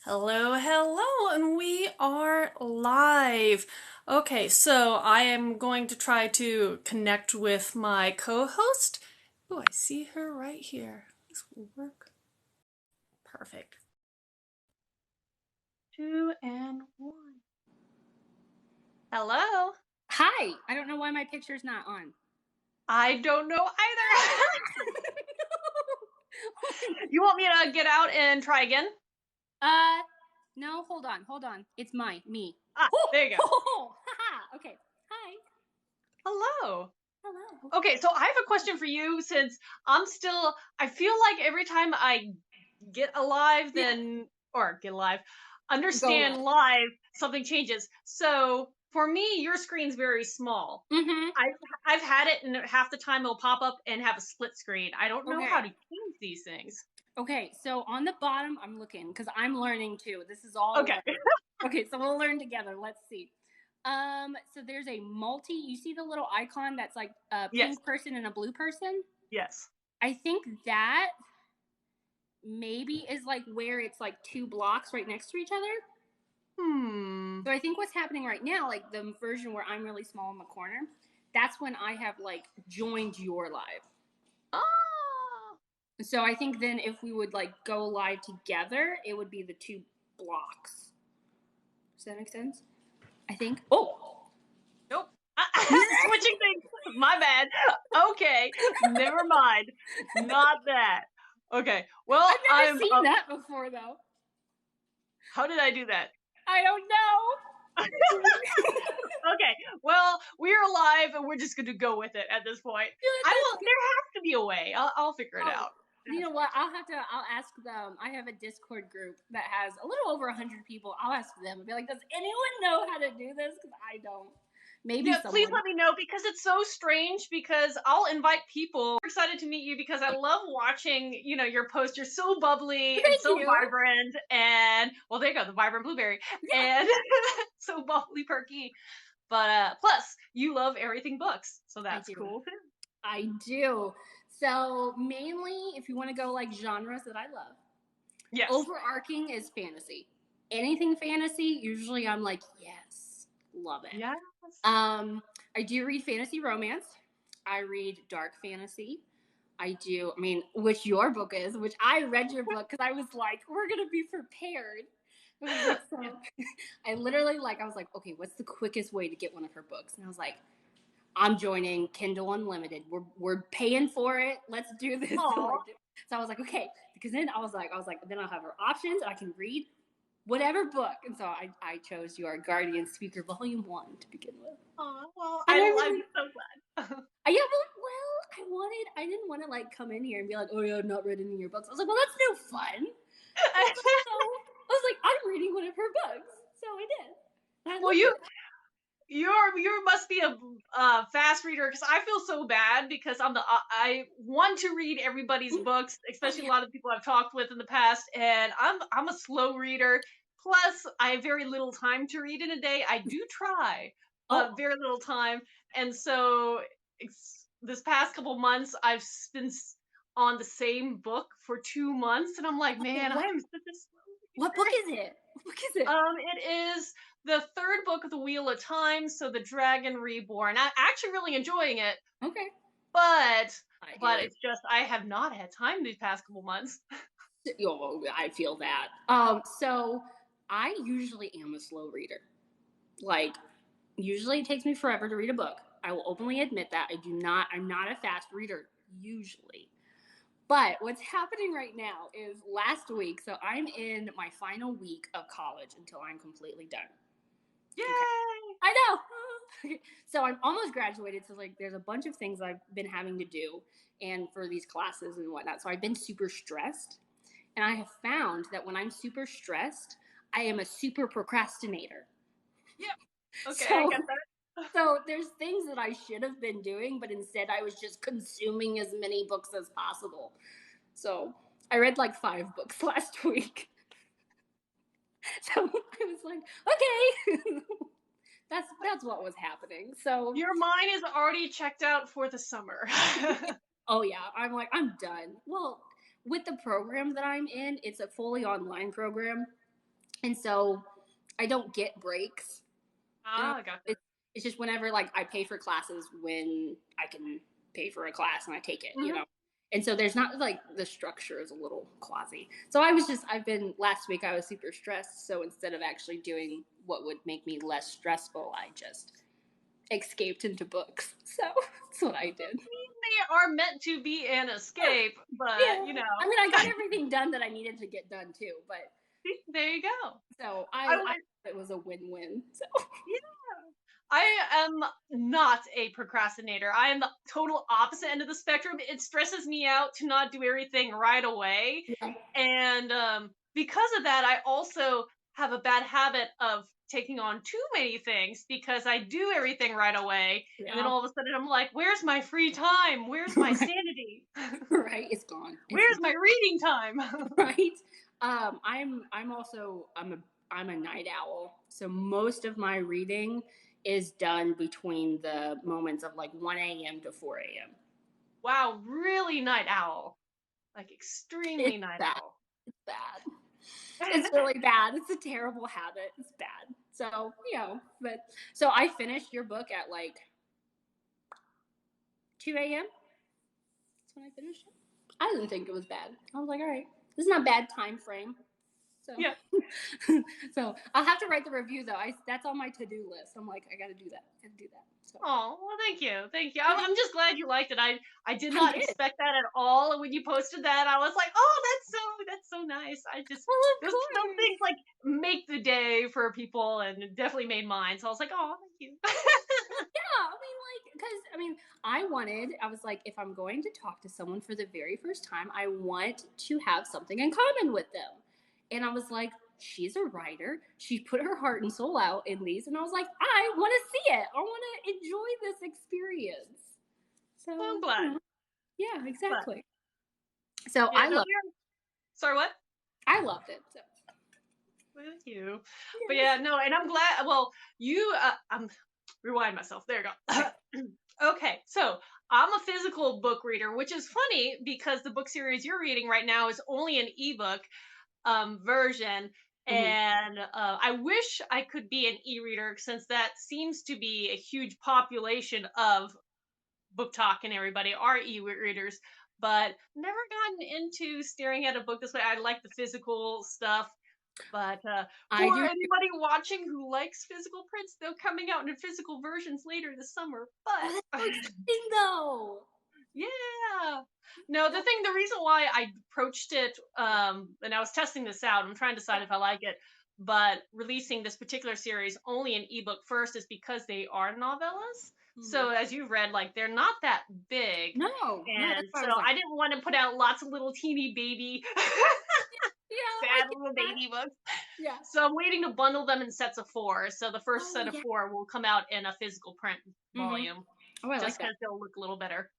Hello, hello, and we are live. Okay, so I am going to try to connect with my co-host. Oh, I see her right here. This will work. Perfect. Two and one. Hello. Hi. I don't know why my picture's not on. I don't know either. You want me to get out and try again? No, hold on. It's me. There you go. Okay. Hi. Hello. Hello. Okay, so I have a question for you since I feel like every time I get alive, understand live, something changes. So for me, your screen's very small. Mm-hmm. I've had it, and half the time it'll pop up and have a split screen. I don't know how to Okay. change these things. Okay, so on the bottom, I'm looking because I'm learning too. This is all Okay. Okay, so we'll learn together. Let's see. So there's a you see the little icon that's like a Yes. pink person and a blue person? Yes. I think that maybe is like where it's like two blocks right next to each other. So I think what's happening right now, like the version where I'm really small in the corner, that's when I have like joined your live. Oh. So I think then if we would like go live together, it would be the two blocks. Does that make sense? I think. Oh. Nope. Switching things. My bad. Okay. Never mind. Not that. Okay. Well, I've never seen that before, though. How did I do that? I don't know. Okay. Well, we're alive, and we're just going to go with it at this point. There has to be a way. I'll figure it out. You know what? I'll ask them. I have a Discord group that has a little over 100 people. I'll ask them and be like, does anyone know how to do this? Because I don't. Maybe someone. Please let me know, because it's so strange, because I'll invite people. I'm excited to meet you because I love watching, your posts. You're so bubbly and so vibrant, and well, there you go, the vibrant blueberry. Yeah. And so bubbly, perky. But plus, you love everything books, so that's cool too. I do. So mainly, if you want to go like genres that I love, yes, overarching is fantasy. Anything fantasy, usually I'm like, yes, love it. Yes. I do read fantasy romance. I read dark fantasy. Which your book is, which I read your book because I was like, we're going to be prepared. I literally I was like, okay, what's the quickest way to get one of her books? And I was like, I'm joining Kindle Unlimited. We're paying for it. Let's do this. So I was like, okay, because then I was like, then I'll have her options. I can read whatever book. And so I chose your Guardian Speaker Volume 1 to begin with. Oh, well, I'm so glad. Yeah, I didn't want to like come in here and be like, oh yeah, I've not read any of your books. I was like, well, that's no fun. I was like, I'm reading one of her books. So I did. Well, you must be a fast reader, because I feel so bad because I want to read everybody's books, especially a lot of people I've talked with in the past, and I'm a slow reader. Plus, I have very little time to read in a day. I do try, but very little time. And so this past couple months, I've been on the same book for 2 months, and I'm like, man, I'm such a slow reader. What book is it? It is the third book of the Wheel of Time, so the Dragon Reborn. I'm actually really enjoying it. Okay. But it's just I have not had time these past couple months. I feel that. So I usually am a slow reader. Like, usually it takes me forever to read a book. I will openly admit that. I'm not a fast reader, usually. But what's happening right now is last week, so I'm in my final week of college until I'm completely done. Yay! Okay. I know! So I'm almost graduated, so there's a bunch of things I've been having to do and for these classes and whatnot. So I've been super stressed. And I have found that when I'm super stressed, I am a super procrastinator. Yeah. Okay, I get that. So there's things that I should have been doing, but instead I was just consuming as many books as possible. So I read 5 books last week. So I was like, okay. That's what was happening. So your mind is already checked out for the summer. Oh yeah, I'm like, I'm done. Well, with the program that I'm in, it's a fully online program. And so I don't get breaks. Gotcha. It's just whenever, like, I pay for classes when I can pay for a class and I take it, you know? And so there's not, like, the structure is a little quasi. So last week I was super stressed. So instead of actually doing what would make me less stressful, I just escaped into books. So that's what I did. They are meant to be an escape, but, you know. I mean, I got everything done that I needed to get done too, but. There you go. So it was a win-win. So. Yeah. I am not a procrastinator. I am the total opposite end of the spectrum. It stresses me out to not do everything right away. Yeah. And because of that, I also have a bad habit of taking on too many things because I do everything right away. Yeah. And then all of a sudden I'm like, where's my free time? Where's my sanity? Right, it's gone. Where's my reading time? Right. I'm a night owl. So most of my reading is done between the moments of like 1 a.m. to 4 a.m. Wow, really night owl. Like extremely night owl. It's bad. It's really bad. It's a terrible habit. It's bad. So, so I finished your book at like 2 a.m. That's when I finished it. I didn't think it was bad. I was like, all right, this is not a bad time frame. So yeah. So I'll have to write the review though. That's on my to-do list. I'm like, I gotta do that. So. Oh, well, thank you. I'm just glad you liked it. I did not expect that at all. And when you posted that, I was like, oh, that's so nice. Those things like make the day for people, and it definitely made mine. So I was like, oh, thank you. I was like, if I'm going to talk to someone for the very first time, I want to have something in common with them. And I was like, she's a writer. She put her heart and soul out in these. And I was like, I want to see it. I want to enjoy this experience. So well, I'm glad. Yeah, exactly. So I loved it. Sorry, what? I loved it. So. Thank you. Yeah. But yeah, no, and I'm glad. Well, I'm rewind myself. There you go. Okay, so I'm a physical book reader, which is funny because the book series you're reading right now is only an ebook version. And I wish I could be an e-reader since that seems to be a huge population of Book Talk and everybody are e-readers, but never gotten into staring at a book this way. I like the physical stuff. But for anybody watching who likes physical prints, they're coming out in physical versions later this summer. But that's interesting, though. Yeah. No, the reason why I approached it, and I was testing this out, I'm trying to decide if I like it, but releasing this particular series only in ebook first is because they are novellas. So as you've read, like they're not that big. No. And so I didn't want to put out lots of little teeny baby sad little baby books. Yeah. So I'm waiting to bundle them in sets of 4. So the first set of 4 will come out in a physical print volume. Oh, I just because they'll look a little better.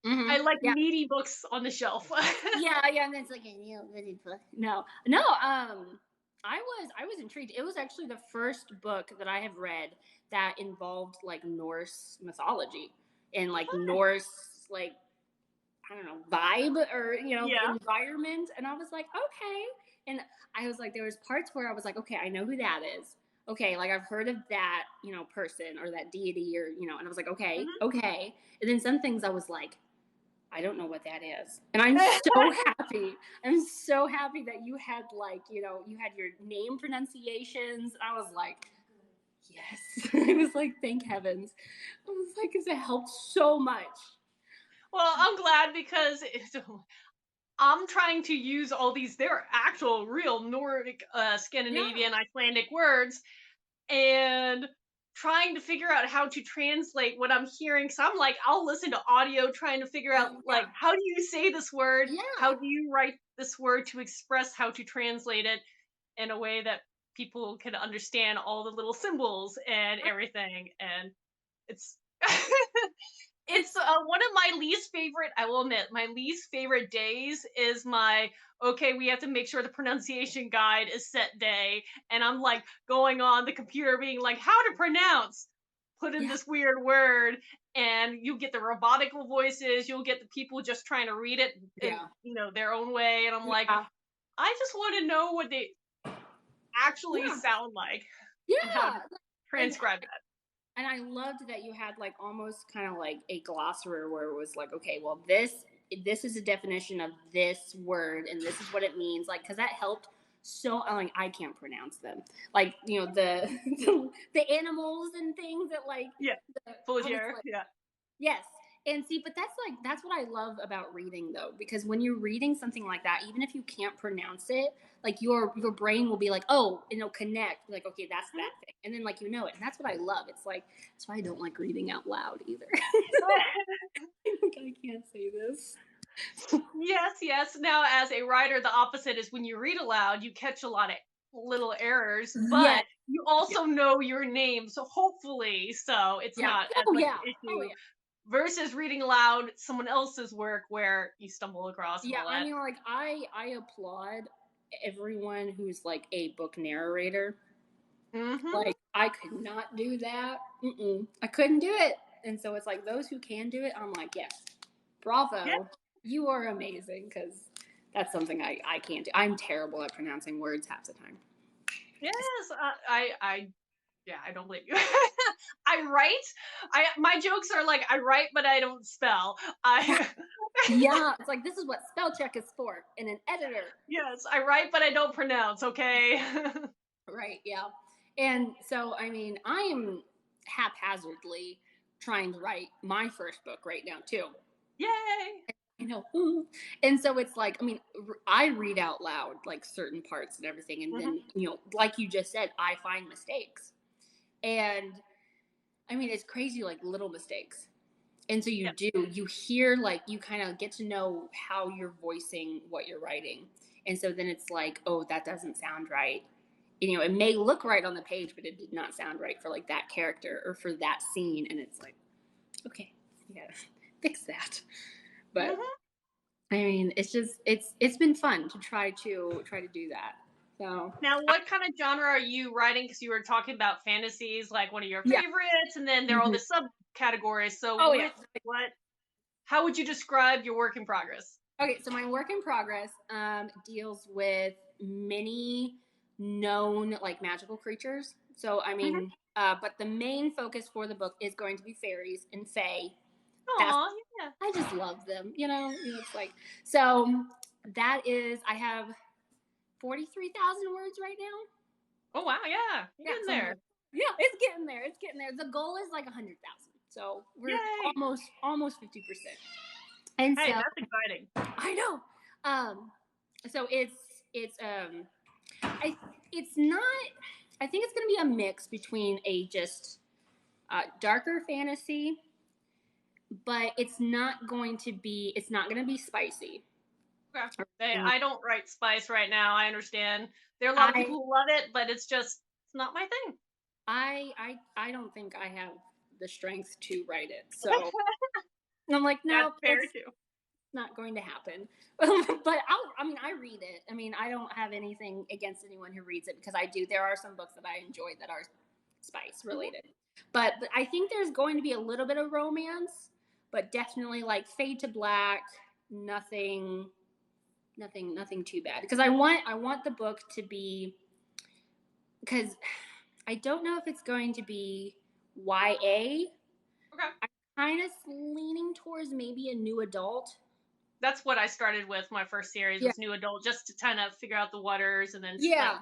I like meaty books on the shelf. yeah, and it's like a meaty book. No. I was intrigued. It was actually the first book that I have read that involved like Norse mythology and like Norse like I don't know vibe or environment, and I was like, okay. And I was like, there was parts where I was like, okay, I know who that is. Okay, like I've heard of that, person or that deity or, and I was like, okay. And then some things I was like, I don't know what that is. And I'm so happy. I'm so happy that you had like, you had your name pronunciations. I was like, yes. I was like, thank heavens. I was like, because it helped so much. Well, I'm glad because I'm trying to use all these, they're actual real Nordic, Scandinavian, Icelandic words, and trying to figure out how to translate what I'm hearing. So I'm like, I'll listen to audio trying to figure out, like, how do you say this word? Yeah. How do you write this word to express how to translate it in a way that people can understand all the little symbols and everything. And it's... It's one of my least favorite, I will admit, my least favorite days is we have to make sure the pronunciation guide is set day. And I'm like going on the computer being like, how to pronounce, put in this weird word. And you get the robotical voices, you'll get the people just trying to read it in, their own way. And I'm like, I just want to know what they actually sound like. Yeah. And how to transcribe that. And I loved that you had like almost kind of like a glossary where it was like, okay, well, this is a definition of this word and this is what it means. Like, because that helped so, like, I can't pronounce them. Like, you know, the animals and things that like. Yeah. Fougere. Like, yeah. Yes. And see, but that's what I love about reading though, because when you're reading something like that, even if you can't pronounce it, like your brain will be like, oh, and it'll connect, like, okay, that's that thing. And then like, you know it. And that's what I love. It's like, that's why I don't like reading out loud either. I can't say this. Yes. Now, as a writer, the opposite is when you read aloud, you catch a lot of little errors, but you also know your name, so hopefully, so it's not as much an issue. Versus reading aloud someone else's work where you stumble across. Yeah, I mean, like I applaud everyone who's like a book narrator. Mm-hmm. Like I could not do that. I couldn't do it, and so it's like those who can do it. I'm like, yes, bravo, you are amazing, because that's something I can't do. I'm terrible at pronouncing words half the time. Yes, I don't blame you. I write. My jokes are like, I write, but I don't spell. Yeah, it's like, this is what spell check is for in an editor. Yes, I write, but I don't pronounce, okay? Right, yeah. And so, I mean, I am haphazardly trying to write my first book right now, too. Yay! You know, and so it's like, I mean, I read out loud like certain parts and everything, and then, you know, like you just said, I find mistakes. And I mean, it's crazy, like little mistakes. And so you hear, like, you kind of get to know how you're voicing what you're writing. And so then it's like, oh, that doesn't sound right. You know, it may look right on the page, but it did not sound right for like that character or for that scene. And it's like, okay, you gotta fix that. But I mean, it's just, it's been fun to try to do that. So now, what kind of genre are you writing? Because you were talking about fantasies, like one of your favorites, and then there are all the subcategories. So, how would you describe your work in progress? Okay, so my work in progress deals with many known like magical creatures. So I mean, but the main focus for the book is going to be fairies and fae. Aw, yeah. I just love them. You know, it's like, so that is, I have 43,000 words right now. Oh wow, yeah, you're getting there. Yeah, it's getting there. It's getting there. The goal is like 100,000. So we're almost 50%. And hey, so, that's exciting. I know. So it's not. I think it's going to be a mix between a just darker fantasy, but it's not going to be spicy. Okay. I don't write spice right now. I understand. There are a lot of people who love it, but it's not my thing. I don't think I have the strength to write it. So I'm like, no, that's fair too. Not going to happen. But I read it. I mean, I don't have anything against anyone who reads it, because I do. There are some books that I enjoy that are spice related. But I think there's going to be a little bit of romance, but definitely like fade to black, nothing too bad. Because I want the book to be, because I don't know if it's going to be YA. Okay. I'm kind of leaning towards maybe a new adult. That's what I started with. My first series was new adult, just to kind of figure out the waters and then yeah.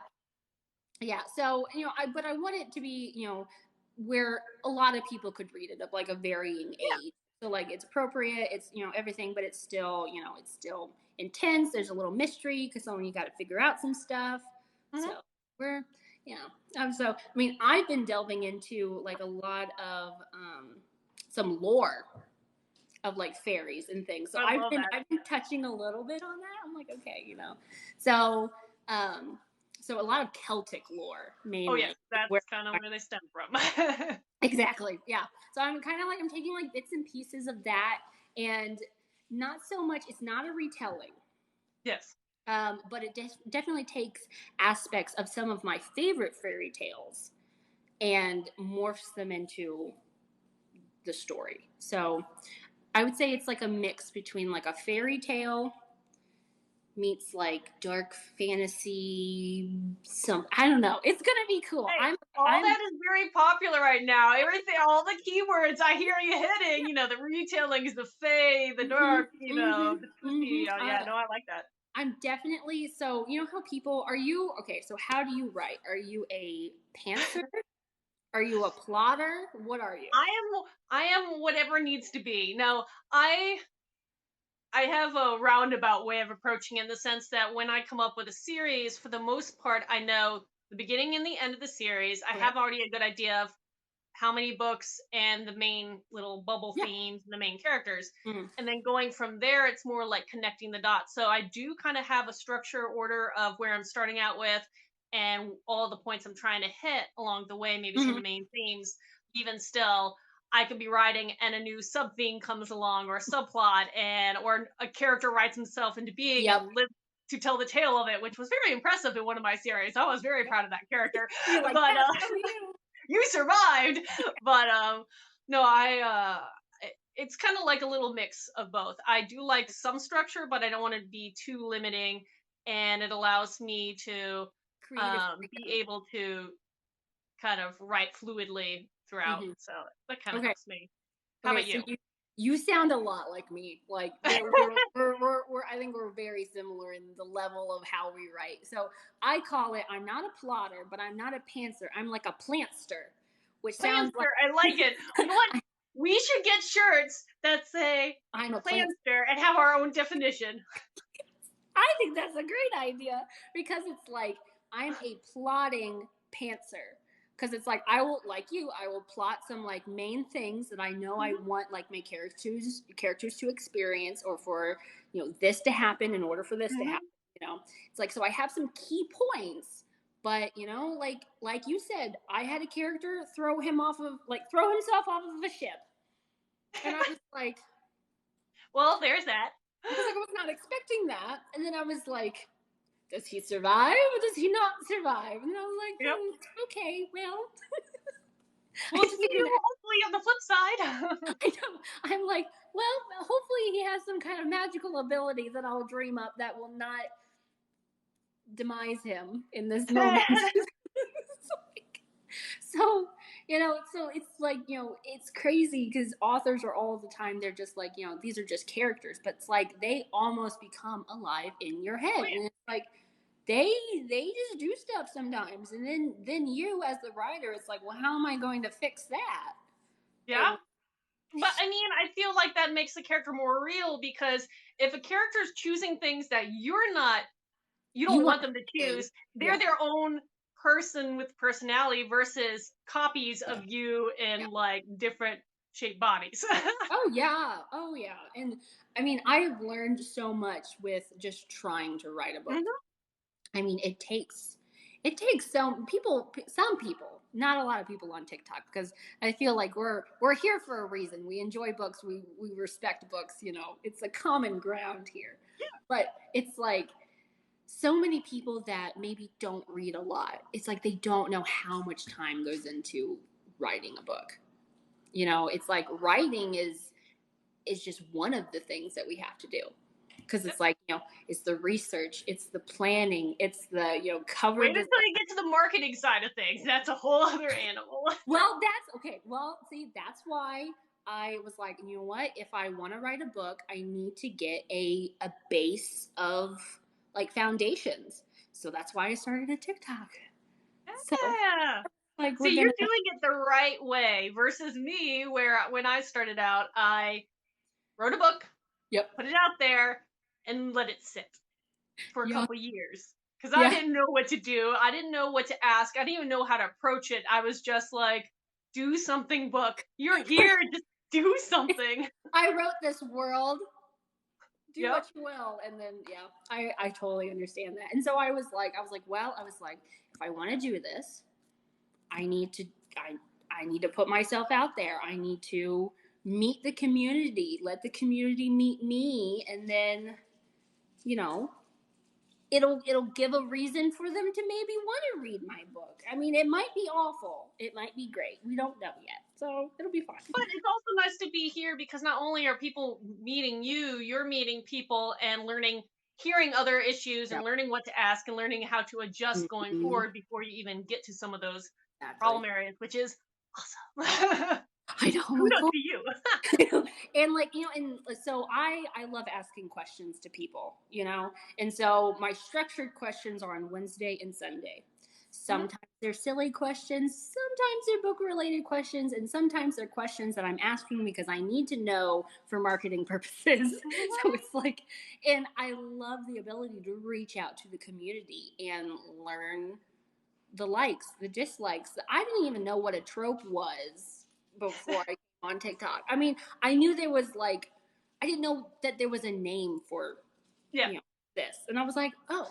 So, you know, but I want it to be, you know, where a lot of people could read it, of like a varying age. So like it's appropriate, it's, you know, everything, but it's still, you know, it's still intense. There's a little mystery because you got to figure out some stuff. So we're, you know, so I mean, I've been delving into like a lot of some lore of like fairies and things. So I've been touching a little bit on that. I'm like, okay, you know, so a lot of Celtic lore mainly. Oh yeah, that's kind of where they stem from. Exactly, yeah. So I'm kind of like, I'm taking like bits and pieces of that, and not so much, it's not a retelling. Yes. But it definitely takes aspects of some of my favorite fairy tales and morphs them into the story. So I would say it's like a mix between like a fairy tale meets like dark fantasy. I don't know. It's gonna be cool. Hey, that is very popular right now. Everything, all the keywords I hear you hitting. You know, the retellings, the fae, the dark. You know, the twisty. Yeah, no, I like that. I'm definitely so. You know how people are you? Okay, so how do you write? Are you a pantser? Are you a plotter? What are you? I am whatever needs to be. Now, I have a roundabout way of approaching it in the sense that when I come up with a series, for the most part, I know the beginning and the end of the series. I have already a good idea of how many books and the main little bubble themes and the main characters. And then going from there, it's more like connecting the dots. So I do kind of have a structure order of where I'm starting out with and all the points I'm trying to hit along the way, maybe some of the main themes. Even still, I could be writing and a new sub theme comes along or a subplot or a character writes himself into being and lives to tell the tale of it, which was very impressive in one of my series. I was very proud of that character. Like, but you survived. But no, it's kind of like a little mix of both. I do like some structure, but I don't want to be too limiting, and it allows me to be able to kind of write fluidly throughout. So that kind of helps me. How about you? So you sound a lot like me. Like we're I think we're very similar in the level of how we write. So I call it, I'm not a plotter, but I'm not a pantser. I'm like a plantster, which sounds like I like it. You know what? We should get shirts that say I'm a plantster and have our own definition. I think that's a great idea because it's like I'm a plotting pantser. Because it's like I will plot some like main things that I know I want like my characters to experience, or for this to happen in order for this to happen. It's like, so I have some key points, but like you said, I had a character throw himself off of a ship, and I was like, well, there's that. Because I was not expecting that, and then I was like, does he survive or does he not survive? And I was like, okay, well. We'll see you hopefully on the flip side. I know. I'm like, well, hopefully he has some kind of magical ability that I'll dream up that will not demise him in this moment. So it's like, it's crazy because authors are all the time, they're just like, these are just characters, but it's like they almost become alive in your head. And it's like they just do stuff sometimes, and then you as the writer, it's like, well, how am I going to fix that? Yeah. But I mean, I feel like that makes the character more real, because if a character is choosing things that you don't want them to choose, they're their own person with personality versus copies of you in like different shaped bodies. Oh yeah. And I mean, I've learned so much with just trying to write a book. I mean, it takes some people, not a lot of people on TikTok, because I feel like we're here for a reason. We enjoy books. We respect books. It's a common ground here. Yeah. But it's like, so many people that maybe don't read a lot, it's like they don't know how much time goes into writing a book. It's like writing is just one of the things that we have to do. Because it's like, it's the research, it's the planning, it's the, cover. Wait until you get to the marketing side of things. That's a whole other animal. Well, that's okay. Well, see, that's why I was like, you know what? If I want to write a book, I need to get a base of like foundations. So that's why I started a TikTok. Yeah. So you're doing it the right way versus me, where when I started out, I wrote a book, put it out there, and let it sit for a couple years. Because I didn't know what to do. I didn't know what to ask. I didn't even know how to approach it. I was just like, do something, book. You're here. Just do something. I wrote this world. Do what you will. And then, I totally understand that. And so I was like, if I want to do this, I need to put myself out there. I need to meet the community, let the community meet me. And then, it'll give a reason for them to maybe want to read my book. I mean, it might be awful. It might be great. We don't know yet. So it'll be fun. But it's also nice to be here because not only are people meeting you, you're meeting people and learning hearing other issues and learning what to ask and learning how to adjust going forward before you even get to some of those problem areas, which is awesome. I know. Kudos to you. And like, and so I love asking questions to people, and so my structured questions are on Wednesday and Sunday. Sometimes they're silly questions, sometimes they're book related questions, and sometimes they're questions that I'm asking because I need to know for marketing purposes. So it's like, and I love the ability to reach out to the community and learn the likes, the dislikes. I didn't even know what a trope was before I came on TikTok. I mean, I knew there was I didn't know that there was a name for this. And I was like, oh,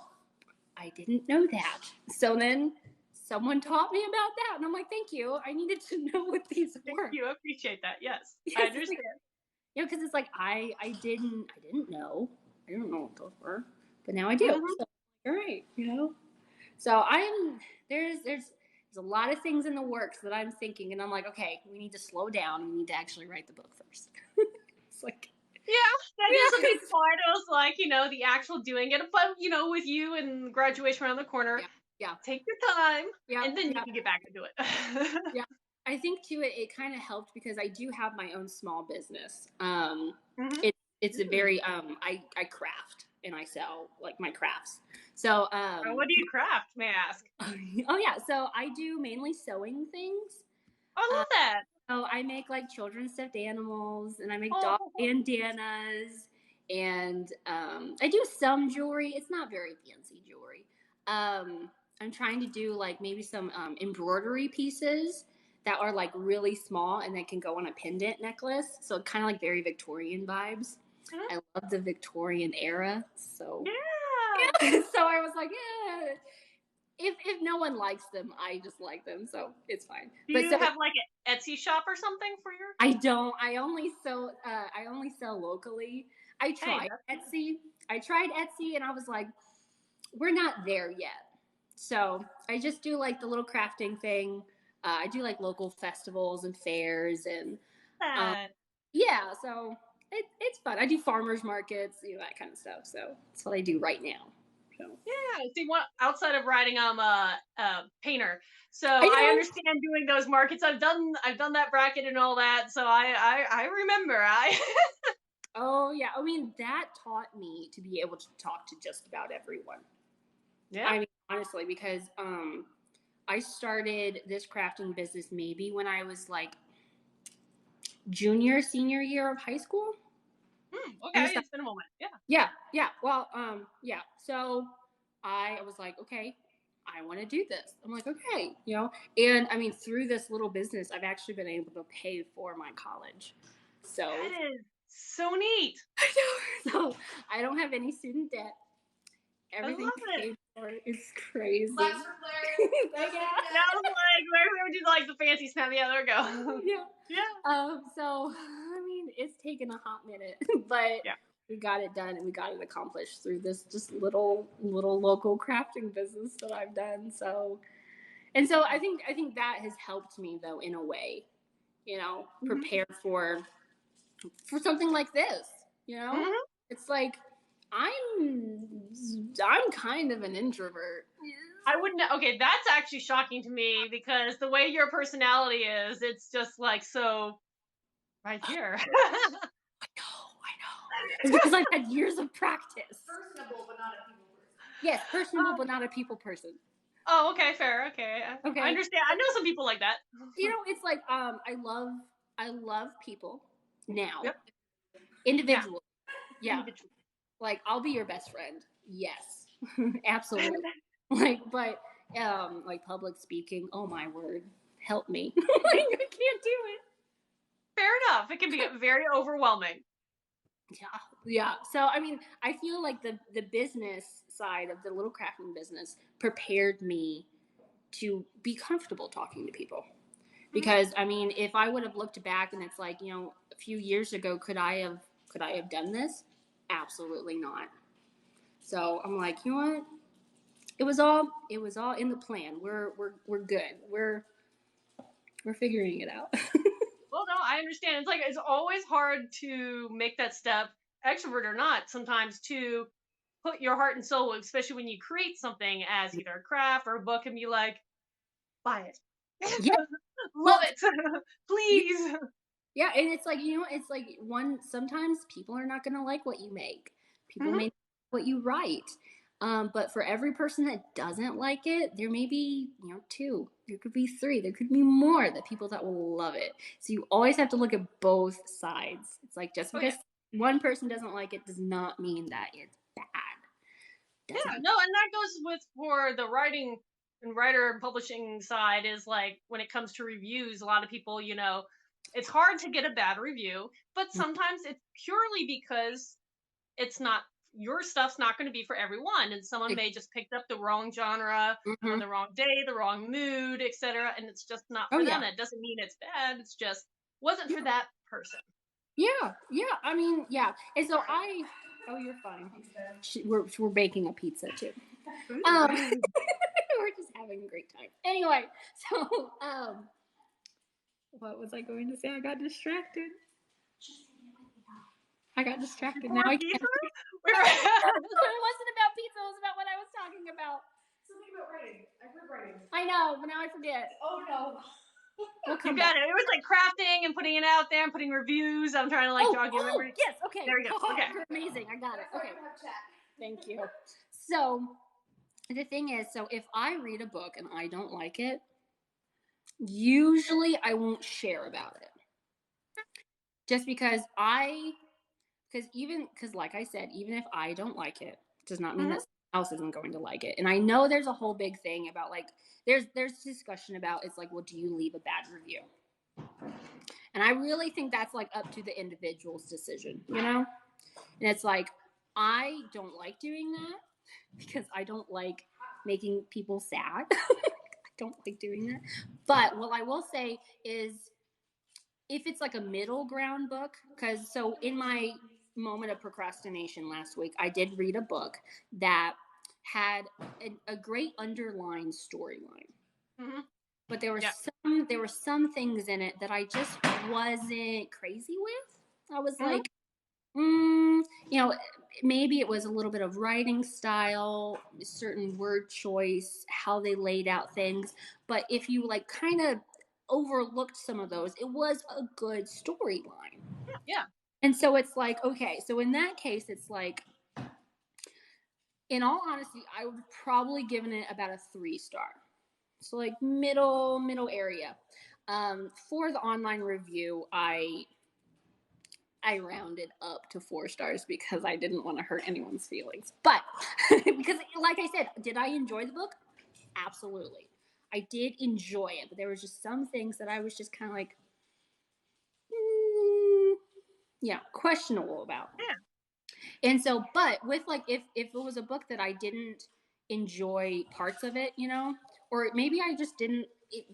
I didn't know that. So then someone taught me about that. And I'm like, thank you. I needed to know what these were. Thank you. I appreciate that. Yes. I understand. Because it's like, I didn't know. I don't know what those were. But now I do. So, all right, So there's a lot of things in the works that I'm thinking, and I'm like, okay, we need to slow down. We need to actually write the book first. It's like, that is a big part. It was like, the actual doing it, but with you and graduation around the corner, take your time, and then you can get back into it. I think too, it kind of helped because I do have my own small business. It's a very I craft and I sell my crafts. So what do you craft, may I ask? So I do mainly sewing things. I love that. So I make children's stuffed animals, and I make dog bandanas, and I do some jewelry. It's not very fancy jewelry. I'm trying to do maybe some embroidery pieces that are really small and that can go on a pendant necklace. So kind of very Victorian vibes. I love the Victorian era. So so I was like, if no one likes them, I just like them, so it's fine. Do you have an Etsy shop or something for your? I don't. I only sell locally. I tried Etsy, and I was like, we're not there yet. So I just do the little crafting thing. I do local festivals and fairs, and so it's fun. I do farmers markets, that kind of stuff. So that's what I do right now. So. Yeah, see, outside of writing, I'm a painter, so I understand doing those markets. I've done that bracket and all that, so I remember. Oh yeah, I mean that taught me to be able to talk to just about everyone. Yeah, I mean honestly, because I started this crafting business maybe when I was senior year of high school. Okay, it's been a moment. Yeah. Well, So I was like, okay, I want to do this. I'm like, okay, and I mean, through this little business, I've actually been able to pay for my college. So that is so neat. I know. So I don't have any student debt. Everything paid for. It's crazy. That was where would you the fancy snap? Yeah, there we go. Yeah. So I mean, it's taken a hot minute, but we got it done and we got it accomplished through this just little local crafting business that I've done. So I think that has helped me though in a way, prepare for something like this. It's like I'm kind of an introvert. I wouldn't. Okay, that's actually shocking to me because the way your personality is, it's just so right here. I know. It's because I've had years of practice. Personable, but not a people person. Yes, personable, but not a people person. Oh, okay, fair. Okay. I understand. I know some people like that. It's I love people now. Yep. Individually. Yeah. I'll be your best friend. Yes. Absolutely. But public speaking, oh my word, help me. I can't do it. Fair enough. It can be very overwhelming. Yeah. So I mean, I feel like the business side of the little crafting business prepared me to be comfortable talking to people. Because I mean, if I would have looked back and it's a few years ago, could I have done this? Absolutely not. So I'm like, you know what? It was all in the plan. We're good. We're figuring it out. Well, no, I understand. It's always hard to make that step, extrovert or not, sometimes to put your heart and soul, especially when you create something as either a craft or a book, and be like, buy it. Yeah. Love it. Please. Yeah, and it's like, it's like sometimes people are not going to like what you make. People may not like what you write. But for every person that doesn't like it, there may be, 2, there could be 3, there could be more that people that will love it. So you always have to look at both sides. It's like, just because one person doesn't like it does not mean that it's bad. No, and that goes for the writing and writer and publishing side, is like, when it comes to reviews, a lot of people, it's hard to get a bad review, but sometimes it's purely because your stuff's not going to be for everyone, and someone may just picked up the wrong genre on the wrong day, the wrong mood, etc., and it's just not for them. That doesn't mean it's bad. It's just wasn't for that person. Yeah. I mean, yeah. And so oh, you're fine. We're baking a pizza too. We're just having a great time. Anyway, so what was I going to say? I got distracted. Now I can't. It wasn't about pizza. It was about what I was talking about. Something about writing. I've heard writing. I know, but now I forget. Oh no. You got it. It was like crafting and putting it out there and putting reviews. I'm trying to jog your memory. Yes. Okay. There we go. Okay. You're amazing. I got it. Okay. Thank you. So the thing is, if I read a book and I don't like it, usually I won't share about it. Just because like I said, even if I don't like it, does not mean that someone else isn't going to like it. And I know there's a whole big thing about there's discussion about, it's like, well, do you leave a bad review? And I really think that's up to the individual's decision, And it's like, I don't like doing that because I don't like making people sad. I don't like doing that. But what I will say is, if it's a middle ground book, so in my moment of procrastination last week, I did read a book that had a great underlying storyline. But there were some things in it that I just wasn't crazy with. I was like, maybe it was a little bit of writing style, certain word choice, how they laid out things. But if you kind of overlooked some of those, it was a good storyline. Yeah. And so it's like, okay, so in that case, it's like, in all honesty, I would probably given it about a 3-star. So middle area. For the online review, I rounded up to 4 stars because I didn't want to hurt anyone's feelings. But because, like I said, did I enjoy the book? Absolutely. I did enjoy it, but there was just some things that I was just kind of questionable about. Yeah. And so, but with if it was a book that I didn't enjoy parts of it, or maybe I just didn't,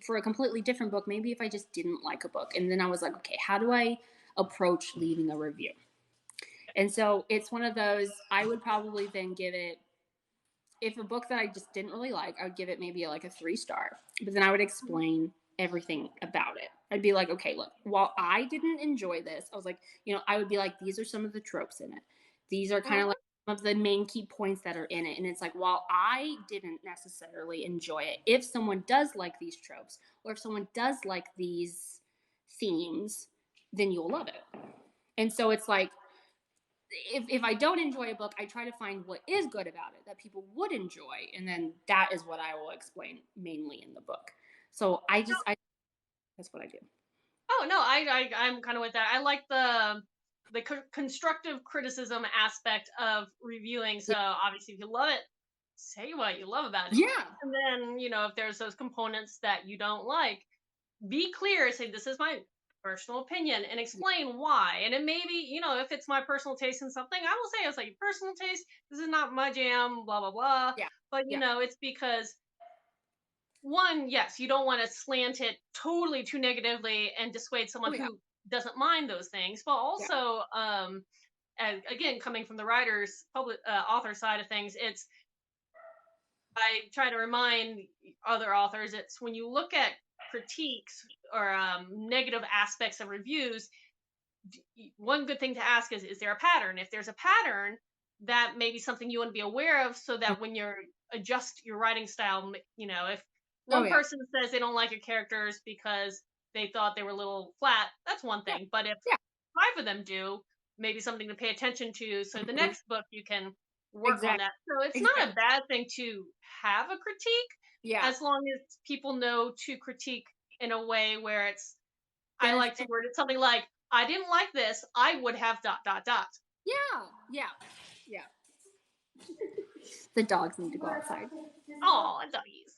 for a completely different book, maybe if I just didn't like a book, and then I was like, okay, how do I approach leaving a review? And so it's one of those, I would probably then give it, if a book that I just didn't really like, I would give it maybe a 3-star, but then I would explain everything about it. I'd be like, okay, look, while I didn't enjoy this, I was like, I would be like, these are some of the tropes in it. These are kind of some of the main key points that are in it. And it's like, while I didn't necessarily enjoy it, if someone does like these tropes, or if someone does like these themes, then you'll love it. And so it's like, if I don't enjoy a book, I try to find what is good about it that people would enjoy, and then that is what I will explain mainly in the book. So that's what I do. Oh no, I'm kind of with that. I like the constructive criticism aspect of reviewing. So obviously, if you love it, say what you love about it. Yeah. And then if there's those components that you don't like, be clear. Say, this is my personal opinion, and explain why. And it may be, if it's my personal taste in something, I will say, it's like, personal taste, this is not my jam, blah blah blah. Yeah. But it's because, one, yes, you don't want to slant it totally too negatively and dissuade someone who doesn't mind those things. But also, and again, coming from the writer's author side of things, I try to remind other authors, it's when you look at critiques or negative aspects of reviews, one good thing to ask is there a pattern? If there's a pattern, that may be something you want to be aware of, so that when you're adjust your writing style, you know, if one person says they don't like your characters because they thought they were a little flat, that's one thing. But if 5 of them do, maybe something to pay attention to. So the next book you can work on that. So it's not a bad thing to have a critique, as long as people know to critique in a way where it's, I like to word it something like, I didn't like this, I would have ... Yeah. The dogs need to go outside. Oh, doggies.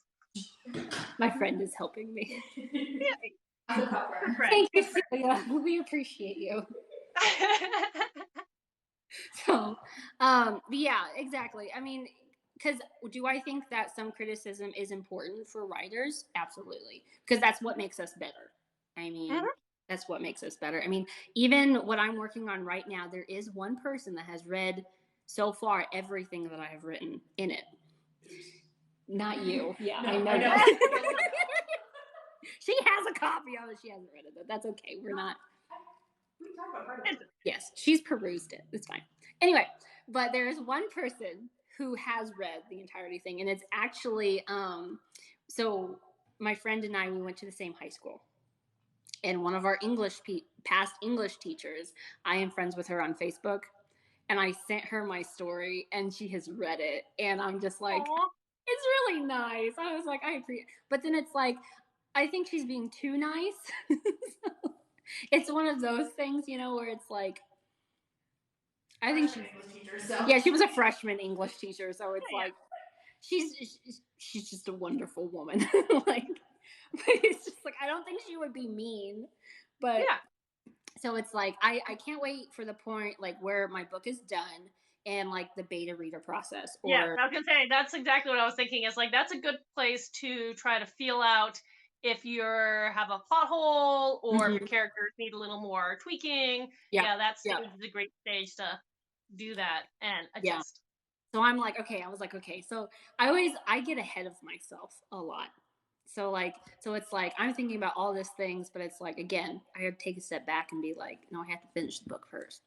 My friend is helping me. Thank you, Celia. We appreciate you. So, yeah, exactly. I mean, because do I think that some criticism is important for writers? Absolutely. Because that's what makes us better. I mean, that's what makes us better. I mean, even what I'm working on right now, there is one person that has read so far everything that I have written in it. Not you. Yeah, no, I know that. She has a copy of it. She hasn't read it, though. That's okay. We're not. Yes, she's perused it. It's fine. Anyway, but there is one person who has read the entirety thing, and it's actually so my friend and I, we went to the same high school, and one of our past English teachers, I am friends with her on Facebook, and I sent her my story, and she has read it, and I'm just like, aww, it's really nice. I was like, I appreciate, but then it's like, I think she's being too nice. So, it's one of those things, you know, where it's like, I think she was a freshman English teacher, so it's like, she's just a wonderful woman. Like, but it's just like, I don't think she would be mean, but so it's like, I can't wait for the point like where my book is done and like the beta reader process. I was gonna say, that's exactly what I was thinking. Is like, that's a good place to try to feel out if you have a plot hole or if the characters need a little more tweaking. That's a great stage to do that and adjust. So I'm like, okay, so I get ahead of myself a lot. So it's like, I'm thinking about all these things, but it's like, again, I have to take a step back and be like, no, I have to finish the book first.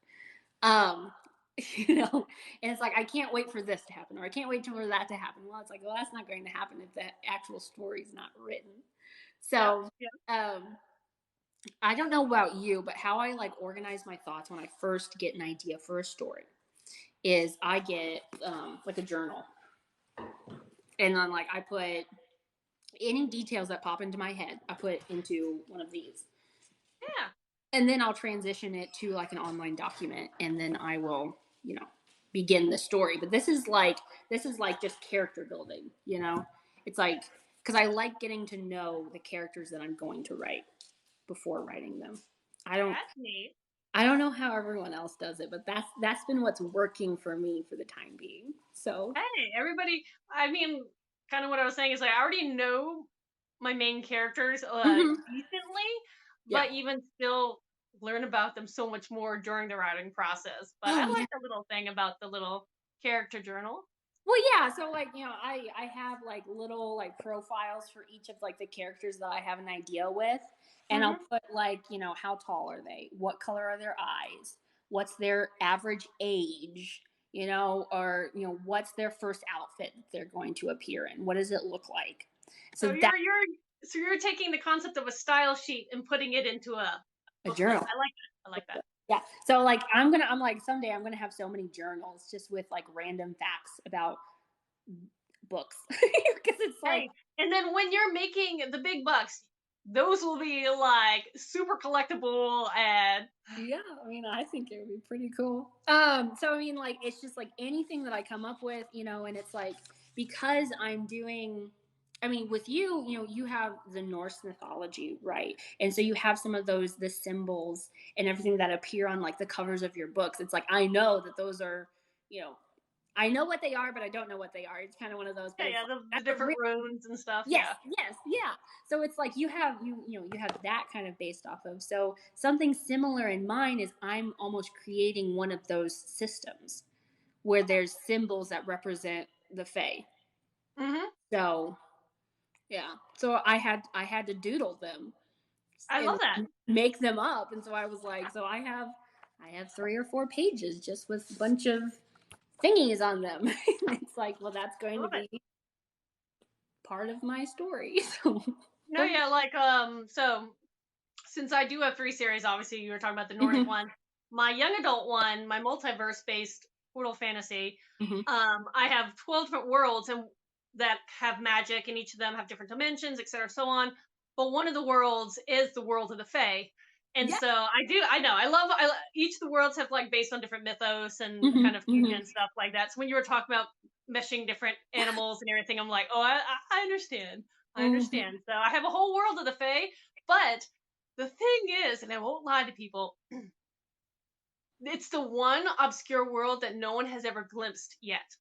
You know, and it's like, I can't wait for this to happen, or I can't wait for that to happen. Well, it's like, well, that's not going to happen if the actual story is not written. So, I don't know about you, but how I like organize my thoughts when I first get an idea for a story is I get like a journal, and then like I put any details that pop into my head, I put into one of these. And then I'll transition it to like an online document, and then I will, you know, begin the story. But this is like just character building, you know? It's like, because I like getting to know the characters that I'm going to write before writing them. That's neat. I don't know how everyone else does it, but that's been what's working for me for the time being. So hey, everybody, I mean, kind of what I was saying is like, I already know my main characters decently, but even still learn about them so much more during the writing process. But I like the little thing about the little character journal. Well, yeah, so like, you know, I have like little like profiles for each of like the characters that I have an idea with, and I'll put like, you know, how tall are they? What color are their eyes? What's their average age? You know, or, you know, what's their first outfit that they're going to appear in? What does it look like? So you're taking the concept of a style sheet and putting it into a journal. I like that. Yeah. So like, I'm like, someday I'm going to have so many journals just with like random facts about books. Because it's like, and then when you're making the big bucks, those will be like super collectible, and yeah, I mean, I think it would be pretty cool. So I mean, like, it's just like anything that I come up with, you know, and it's like, because I'm doing, I mean, with you, you know, you have the Norse mythology, right? And so you have some of those, the symbols and everything that appear on like the covers of your books. It's like, I know that those are, you know, I know what they are, but I don't know what they are. It's kind of one of those. But the different runes and stuff. Yes. So it's like you have that kind of based off of. So something similar in mine is I'm almost creating one of those systems where there's symbols that represent the Fae. So yeah. So I had to doodle them. I love that. Make them up, and so I was like, so I have 3 or 4 pages just with a bunch of thingies on them. It's like, well, that's going to be part of my story. So. No, yeah, like so since I do have 3 series, obviously you were talking about the Nordic one. My young adult one, my multiverse based portal fantasy, I have 12 different worlds and that have magic, and each of them have different dimensions, etc., so on. But one of the worlds is the world of the Fae. And so I love each of the worlds have like based on different mythos and kind of and stuff like that. So when you were talking about meshing different animals and everything, I'm like, oh, I understand. I understand. So I have a whole world of the Fae, but the thing is, and I won't lie to people, it's the one obscure world that no one has ever glimpsed yet.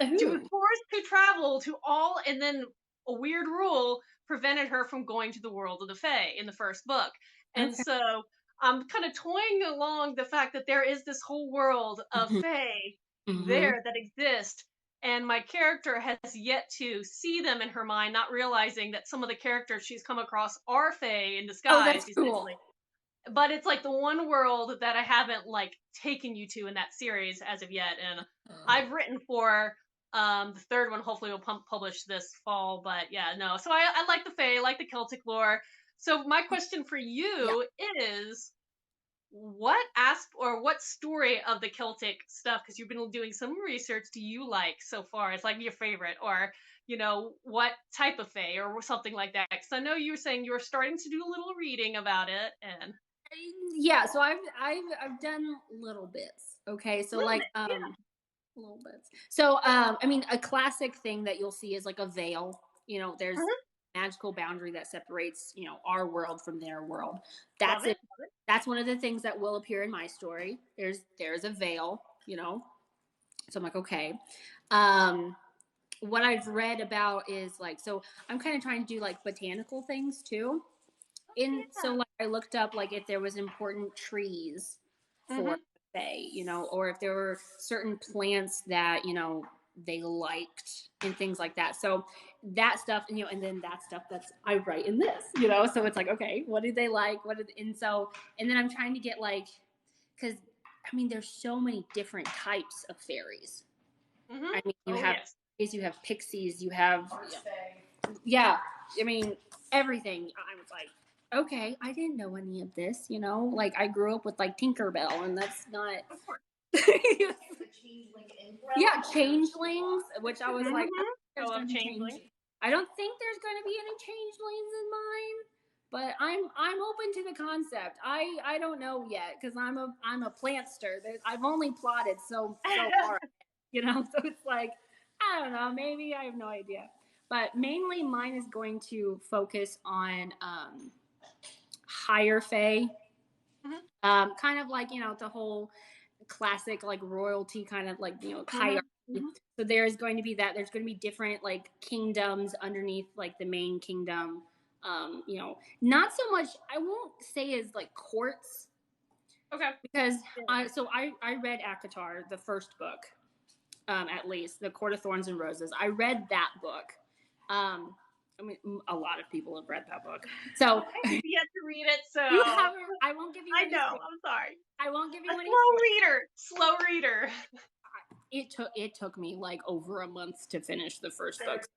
She was forced to travel to all, and then a weird rule prevented her from going to the world of the Fae in the first book. And so I'm kind of toying along the fact that there is this whole world of Fae there that exist. And my character has yet to see them in her mind, not realizing that some of the characters she's come across are Fae in disguise. Oh, that's cool. But it's like the one world that I haven't like taken you to in that series as of yet. And I've written for the third one. Hopefully we'll publish this fall. But yeah, no. So I like the Fae, I like the Celtic lore. So my question for you is, what story of the Celtic stuff, because you've been doing some research, do you like so far? It's like your favorite, or what type of Fae or something like that? Because I know you were saying you were starting to do a little reading about it, and so I've done little bits. Okay, so little bits. So I mean, a classic thing that you'll see is like a veil. There's magical boundary that separates our world from their world. That's it. That's one of the things that will appear in my story. There's a veil, so I'm like, okay. What I've read about is like, so I'm kind of trying to do like botanical things too. So like I looked up like if there was important trees for Fae, or if there were certain plants that they liked and things like that. So that stuff, and then that stuff that's I write in this, so it's like, okay, what do they like? And then I'm trying to get like, because I mean, there's so many different types of fairies. I mean, you have pixies, you have, I mean, everything. I was like, okay, I didn't know any of this, like I grew up with like Tinkerbell, and that's not. Changelings, which I was like, I don't think there's going to be any changelings in mine, but I'm open to the concept. I don't know yet, because I'm a plantster. I've only plotted so far, so it's like, I don't know, maybe, I have no idea. But mainly mine is going to focus on higher Fae, kind of like the whole classic like royalty kind of like hierarchy. So there's going to be there's going to be different like kingdoms underneath like the main kingdom. Not so much, I won't say as like courts. Okay. Because I read ACOTAR, the first book, at least, The Court of Thorns and Roses. I read that book. I mean, a lot of people have read that book. So I have yet to read it, so you haven't. I won't give you. I know. I'm sorry. I won't give you any. Slow reader. It took me like over a month to finish the first book.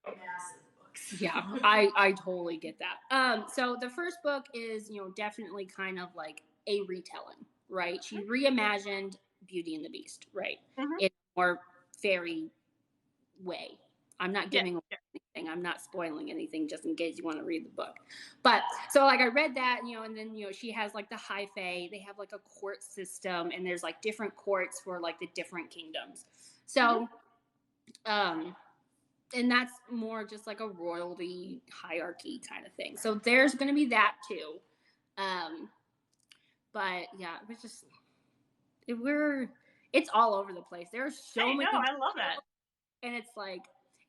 Yeah, I totally get that. So the first book is definitely kind of like a retelling, right? She reimagined Beauty and the Beast, right? In a more fairy way. I'm not giving away anything. I'm not spoiling anything, just in case you want to read the book. But so like I read that, and then she has like the high Fae. They have like a court system, and there's like different courts for like the different kingdoms. So, and that's more just like a royalty hierarchy kind of thing. So there's going to be that too. But yeah, it was just it's all over the place. There are so many. I love that. And it's like.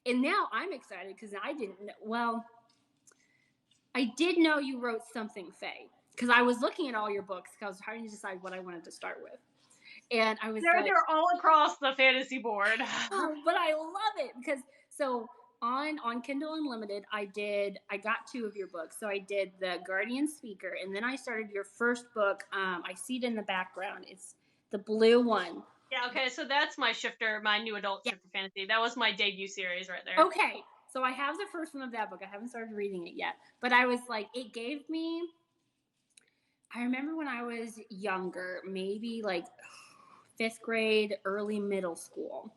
And now I'm excited because I didn't know. Well, I did know you wrote something Fae, because I was looking at all your books because I was trying to decide what I wanted to start with. And I was they're all across the fantasy board. But I love it because on Kindle Unlimited, I got 2 of your books. So I did The Guardian Speaker, and then I started your first book. I see it in the background. It's the blue one. Yeah, okay, so that's my shifter, my new adult shifter fantasy. That was my debut series right there. Okay, so I have the first one of that book. I haven't started reading it yet, but I was like, it gave me. I remember when I was younger, maybe like 5th grade, early middle school,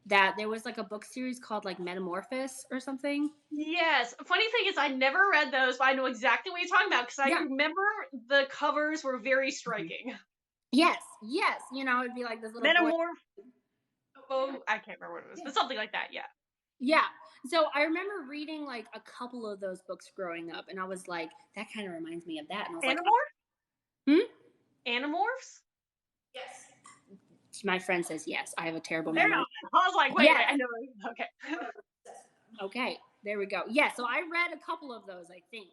that there was like a book series called like Metamorphosis or something. Yes. Funny thing is, I never read those, but I know exactly what you're talking about because I remember the covers were very striking. Yes. You know, it'd be like this little boy. Oh, I can't remember what it was, but something like that. Yeah. Yeah. So I remember reading like a couple of those books growing up, and I was like, that kind of reminds me of that. And I was like, Animorphs? Yes. My friend says yes. I have a terrible memory. I was like, wait, I know. Okay. Okay, there we go. Yeah, so I read a couple of those, I think.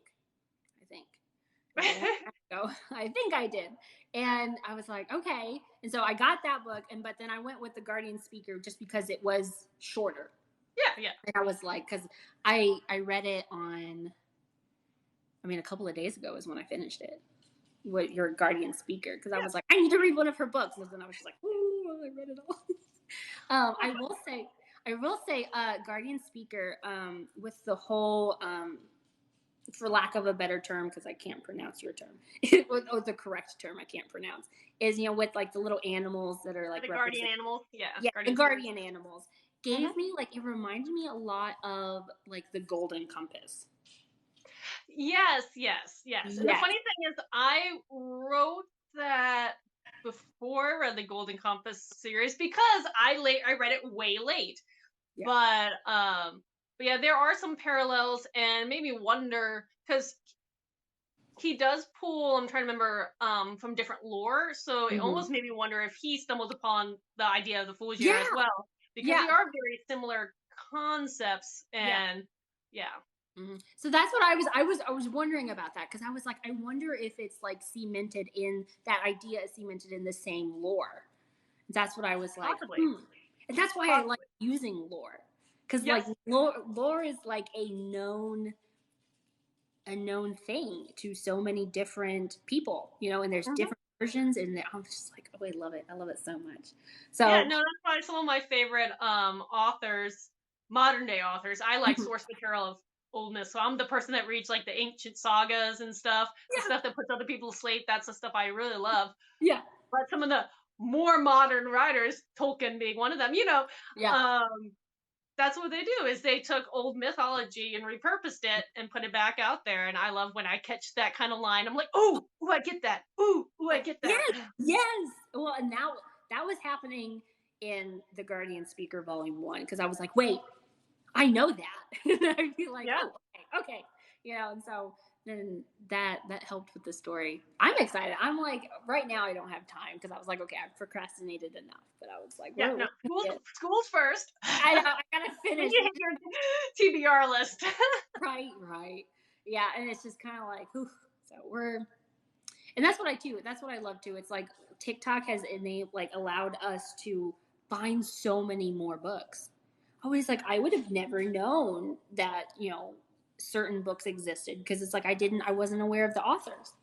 I think I did. And I was like, okay. And so I got that book, but then I went with the Guardian Speaker just because it was shorter. Yeah. And I was like, because I read it on, a couple of days ago is when I finished it. With your Guardian Speaker, because I was like, I need to read one of her books, and then I was just like, ooh, I read it all. I will say, Guardian Speaker, with the whole, for lack of a better term, because I can't pronounce your term, or the correct term I can't pronounce, is with like the little animals that are like the guardian animals, the guardian animals gave me like, it reminded me a lot of like the Golden Compass. Yes. And the funny thing is, I wrote that before I read the Golden Compass series because I read it way late. Yeah. But yeah, there are some parallels and made me wonder because he does pull. I'm trying to remember from different lore, so it almost made me wonder if he stumbled upon the idea of the Fool's Year as well, because they are very similar concepts and So that's what I was wondering about that, because I was like, I wonder if it's like cemented in that idea is cemented in the same lore. That's what I was like. Possibly. And that's why I like using lore, because like lore is like a known thing to so many different people, and there's different versions, and I'm just like, oh, I love it so much. So yeah, no, that's why some of my favorite authors, modern day authors, I like source material of Old Myth. So I'm the person that reads like the ancient sagas and stuff, the stuff that puts other people to sleep. That's the stuff I really love. Yeah. But some of the more modern writers, Tolkien being one of them, that's what they do, is they took old mythology and repurposed it and put it back out there. And I love when I catch that kind of line. I'm like, ooh, I get that. Ooh, I get that. Yes. Well, and now that was happening in the Guardian Speaker Volume 1, because I was like, wait, I know that. And I'd be like, oh, okay. And so then that helped with the story. I'm excited. I'm like, right now I don't have time, because I was like, okay, I've procrastinated enough. But I was like, school's first. I know, I gotta finish. You hit your TBR list. Right. Yeah, and it's just kind of like, oof. So and that's what I do. That's what I love too. It's like TikTok has allowed us to find so many more books. Always like, I would have never known that, certain books existed, because it's like I wasn't aware of the authors.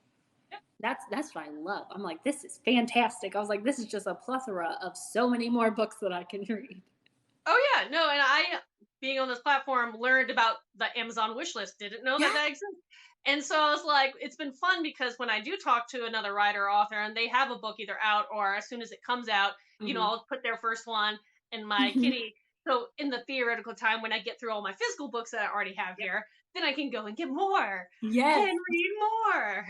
Yep. That's what I love. I'm like, this is fantastic. I was like, this is just a plethora of so many more books that I can read. Oh yeah, no, and I, being on this platform, learned about the Amazon wish list. Didn't know that exists. And so I was like, it's been fun, because when I do talk to another writer or author and they have a book either out or as soon as it comes out, I'll put their first one in my kitty. So in the theoretical time, when I get through all my physical books that I already have here, then I can go and get more. Yes. And read more.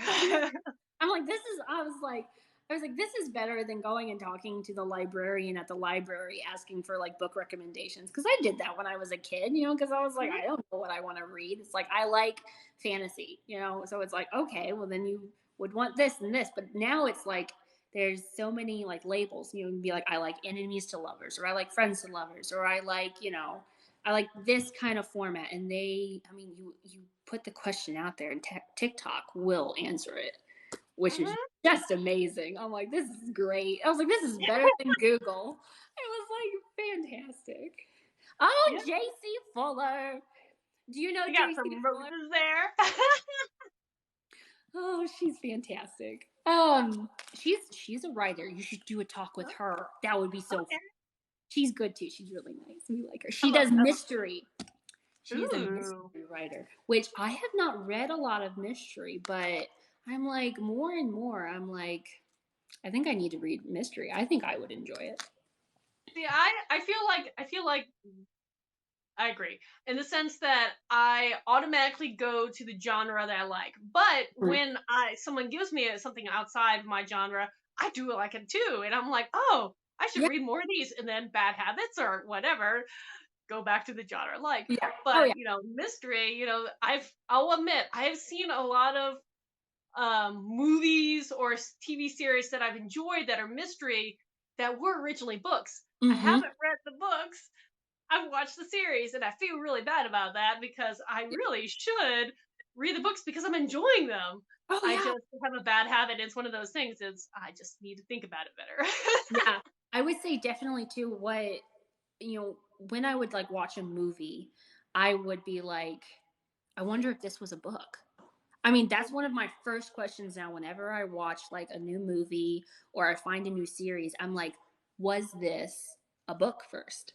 I'm like, I was like, this is better than going and talking to the librarian at the library asking for like book recommendations. Because I did that when I was a kid, because I was like, I don't know what I want to read. It's like, I like fantasy, so it's like, okay, well then you would want this and this. But now it's like, there's so many like labels. You can be like, I like enemies to lovers, or I like friends to lovers, or I like, I like this kind of format. And you put the question out there, and TikTok will answer it, which is just amazing. I'm like, this is great. I was like, this is better than Google. It was like fantastic. Oh, J.C. Fuller. Do you know J.C. Fuller? There. Oh, she's fantastic. She's a writer. You should do a talk with her. That would be so fun. She's good too. She's really nice. We like her. She does mystery. She's a mystery writer, which I have not read a lot of mystery, but I'm like more and more. I'm like, I think I need to read mystery. I think I would enjoy it. See, I feel like I agree in the sense that I automatically go to the genre that I like. But when someone gives me something outside my genre, I do like it too, and I'm like, oh, I should read more of these. And then Bad Habits or whatever, go back to the genre I like. Yeah. But mystery, I'll admit I have seen a lot of movies or TV series that I've enjoyed that are mystery that were originally books. I haven't read the books. I've watched the series, and I feel really bad about that because I really should read the books because I'm enjoying them. I just have a bad habit. It's one of those things. I just need to think about it better. Yeah, I would say definitely too. When I would like watch a movie, I would be like, I wonder if this was a book. I mean, that's one of my first questions now. Whenever I watch like a new movie or I find a new series, I'm like, was this a book first?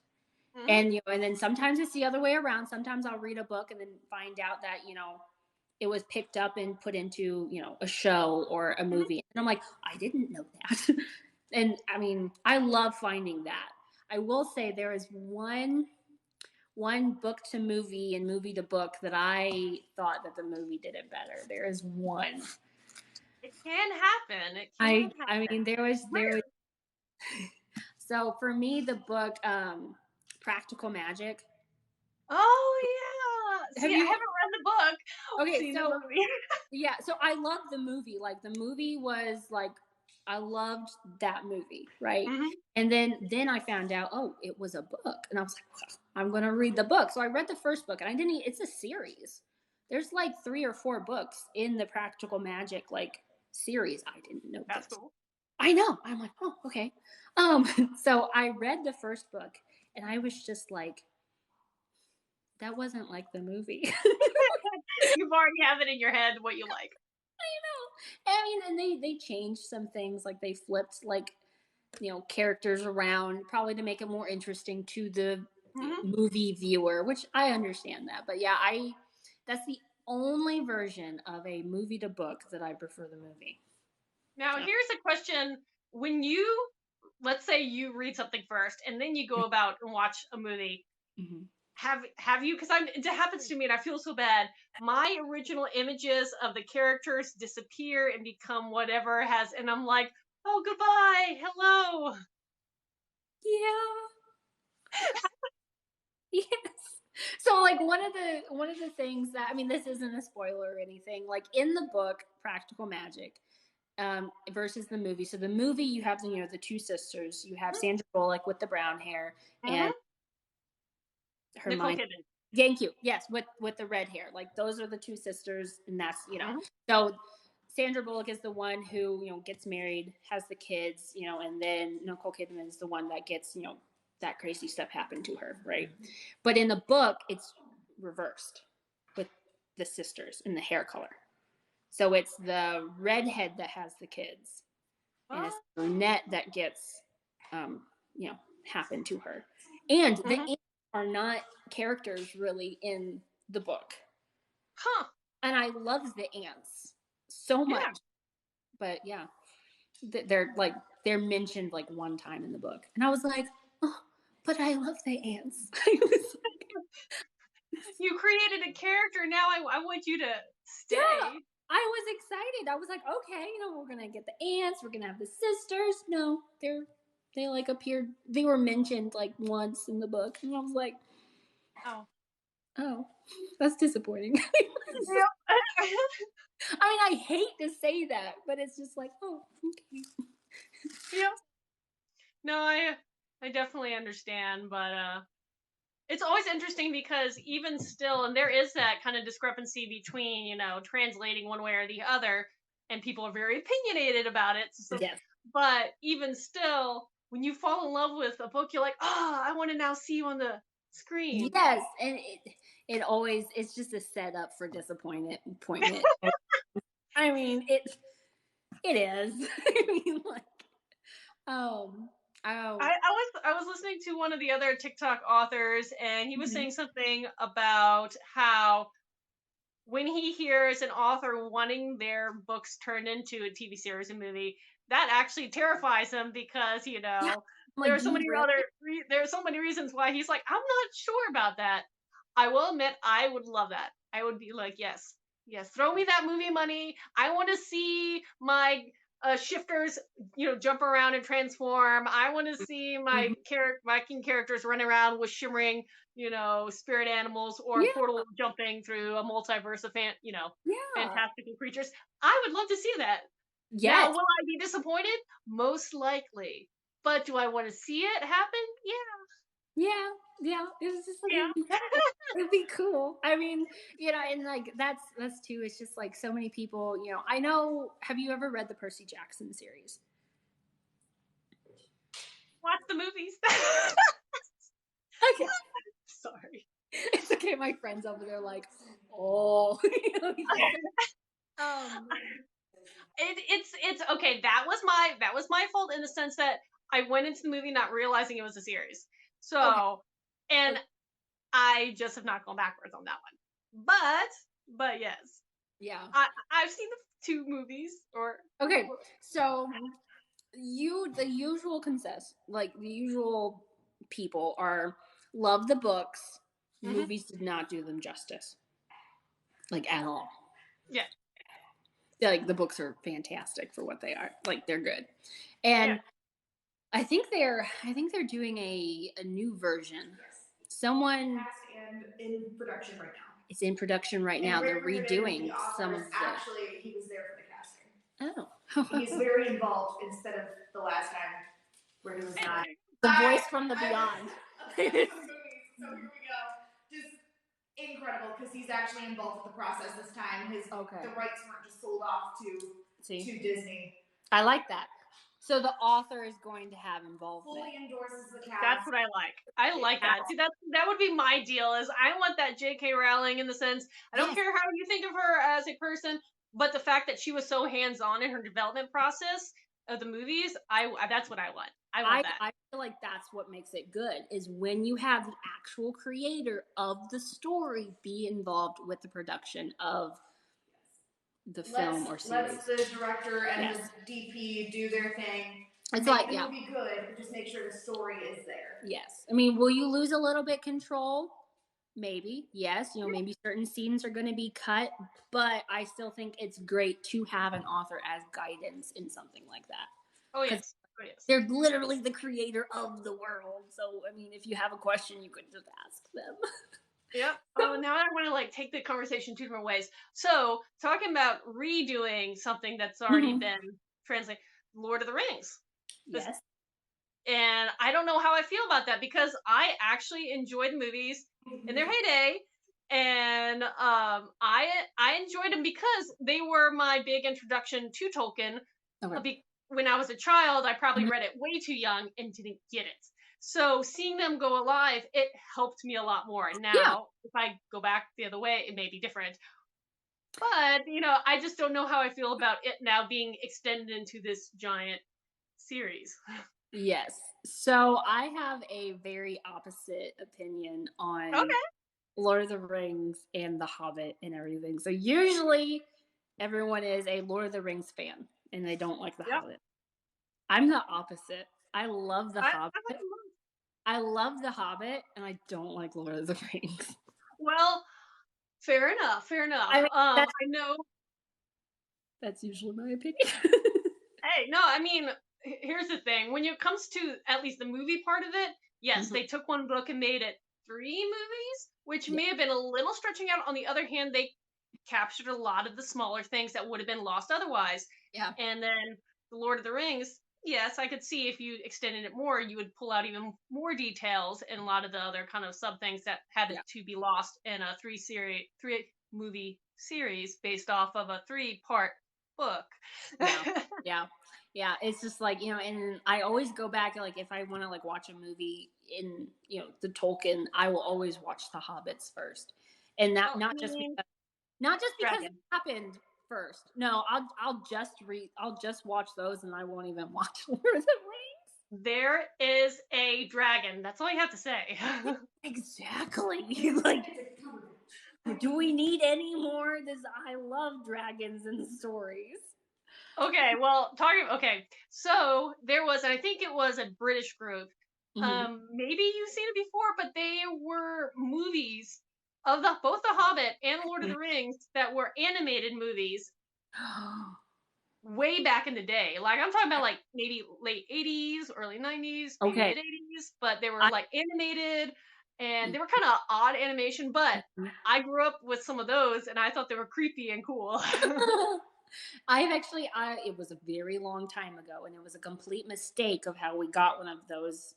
And and then sometimes it's the other way around. Sometimes I'll read a book and then find out that it was picked up and put into a show or a movie, and I'm like, I didn't know that. And I mean, I love finding that. I will say there is one book to movie and movie to book that I thought that the movie did it better. There is one. It can happen. It can happen. I mean, there was. So for me, the book Practical Magic. Oh yeah. See, I haven't read the book. Okay, so yeah, so I loved the movie. Like the movie was like, I loved that movie, right? And then I found out, oh, it was a book, and I was like, well, I'm gonna read the book. So I read the first book, and I didn't. It's a series. There's like 3 or 4 books in the Practical Magic like series. I didn't know that's this. cool. I know. I'm like, oh, okay. So I read the first book, and I was just like, that wasn't like the movie. You've already have it in your head what you like. I know. I mean, and they changed some things, like they flipped like characters around, probably to make it more interesting to the movie viewer, which I understand that. But yeah, that's the only version of a movie to book that I prefer the movie. Now, here's a question. When let's say you read something first and then you go about and watch a movie, have you, because it happens to me and I feel so bad, my original images of the characters disappear and become whatever and I'm like, oh, goodbye, hello. Yeah. Yes. So like one of the things that, I mean, this isn't a spoiler or anything, like in the book Practical Magic versus the movie. So the movie, you have the 2 sisters. You have Sandra Bullock with the brown hair and Hermione. Thank you. Yes, with the red hair. Like those are the 2 sisters, and that's So Sandra Bullock is the one who gets married, has the kids, and then Nicole Kidman is the one that gets that crazy stuff happened to her, right? But in the book, it's reversed with the sisters in the hair color. So it's the redhead that has the kids, and it's the brunette that gets, happened to her. And the ants are not characters really in the book. And I love the ants so much. Yeah. But yeah, they're mentioned like one time in the book, and I was like, oh, but I love the ants. You created a character. Now I want you to stay. Yeah. I was excited. I was like, okay, we're going to get the ants. We're going to have the sisters. No, they like appeared. They were mentioned like once in the book. And I was like, oh, that's disappointing. I mean, I hate to say that, but it's just like, oh, okay. Yeah. No, I definitely understand, but it's always interesting because even still, and there is that kind of discrepancy between, translating one way or the other, and people are very opinionated about it. So, yes. But even still, when you fall in love with a book, you're like, I want to now see you on the screen. Yes, and it always, it's just a setup for disappointment. I I mean, it is. I mean, like, I was listening to one of the other TikTok authors, and he was saying something about how when he hears an author wanting their books turned into a TV series and movie, that actually terrifies him because there are so many there are so many reasons why he's like, I'm not sure about that. I will admit, I would love that. I would be like, yes, throw me that movie money. I want to see my shifters, jump around and transform. I want to see my Viking characters run around with shimmering, spirit animals or portal jumping through a multiverse of fantastical creatures. I would love to see that. Yes. Now, will I be disappointed? Most likely. But do I want to see it happen? Yeah. It's just like, it'd be cool. I mean, and like that's too. It's just like so many people. I know. Have you ever read the Percy Jackson series? Watch the movies. Okay. Sorry. It's okay. My friends over there like, oh. It's okay. That was my fault in the sense that I went into the movie not realizing it was a series. So, and I just have not gone backwards on that one. But yes. Yeah. I've seen the 2 movies Okay. So the usual the usual people love the books. Movies did not do them justice. Like at all. Yeah. Like the books are fantastic for what they are. Like they're good. And I think they're doing a new version. Someone and in production right now. It's in production right now. They're redoing some of the. Actually, he was there for the casting. Oh. He's very involved instead of the last time where he was not. The voice from the beyond. So here we go. Just incredible because he's actually involved with the process this time. The rights weren't just sold off to Disney. I like that. So the author is going to have involvement. Fully endorses the cast. That's what I like. I like that. See, that would be my deal. Is I want that J.K. Rowling in the sense. I don't care how you think of her as a person, but the fact that she was so hands-on in her development process of the movies, that's what I want. I want that. I feel like that's what makes it good. Is when you have the actual creator of the story be involved with the production of the film or series. Let the director and the DP do their thing. It's the movie good, but just make sure the story is there. Yes. I mean, will you lose a little bit control? Maybe. Yes. Maybe certain scenes are going to be cut, but I still think it's great to have an author as guidance in something like that. Oh, yes. They're literally the creator of the world. So, I mean, if you have a question, you could just ask them. Yep. Oh, now I want to take the conversation 2 different ways. So, talking about redoing something that's already been translated, Lord of the Rings. Yes. And I don't know how I feel about that because I actually enjoyed the movies in their heyday, and I enjoyed them because they were my big introduction to Tolkien. Okay. When I was a child, I probably read it way too young and didn't get it. So seeing them go alive, it helped me a lot more. Now, if I go back the other way, it may be different. But, I just don't know how I feel about it now being extended into this giant series. Yes. So I have a very opposite opinion on Lord of the Rings and The Hobbit and everything. So usually everyone is a Lord of the Rings fan and they don't like The Hobbit. I'm the opposite. I love The Hobbit. I love The Hobbit, and I don't like Lord of the Rings. Well, fair enough. I know. That's usually my opinion. Hey, no, I mean, here's the thing. When it comes to at least the movie part of it, yes, they took one book and made it 3 movies, which may have been a little stretching out. On the other hand, they captured a lot of the smaller things that would have been lost otherwise. Yeah. And then The Lord of the Rings, yes, I could see if you extended it more, you would pull out even more details and a lot of the other kind of sub things that had to be lost in a 3 movie series based off of a 3-part book. Yeah. It's just like, and I always go back to if I want to watch a movie in, the Tolkien, I will always watch The Hobbits first. And that not just because it happened first. No, I'll just watch those, and I won't even watch Lord of the Rings. There is a dragon. That's all you have to say. Exactly. Like, do we need any more? I love dragons and stories. Okay, well, so there was, I think it was a British group. Mm-hmm. Maybe you've seen it before, but they were movies of both The Hobbit and Lord of the Rings that were animated movies way back in the day. Like, I'm talking about like maybe late 80s, early 90s, maybe mid 80s, but they were like animated and they were kind of odd animation, but I grew up with some of those and I thought they were creepy and cool. It was a very long time ago, and it was a complete mistake of how we got one of those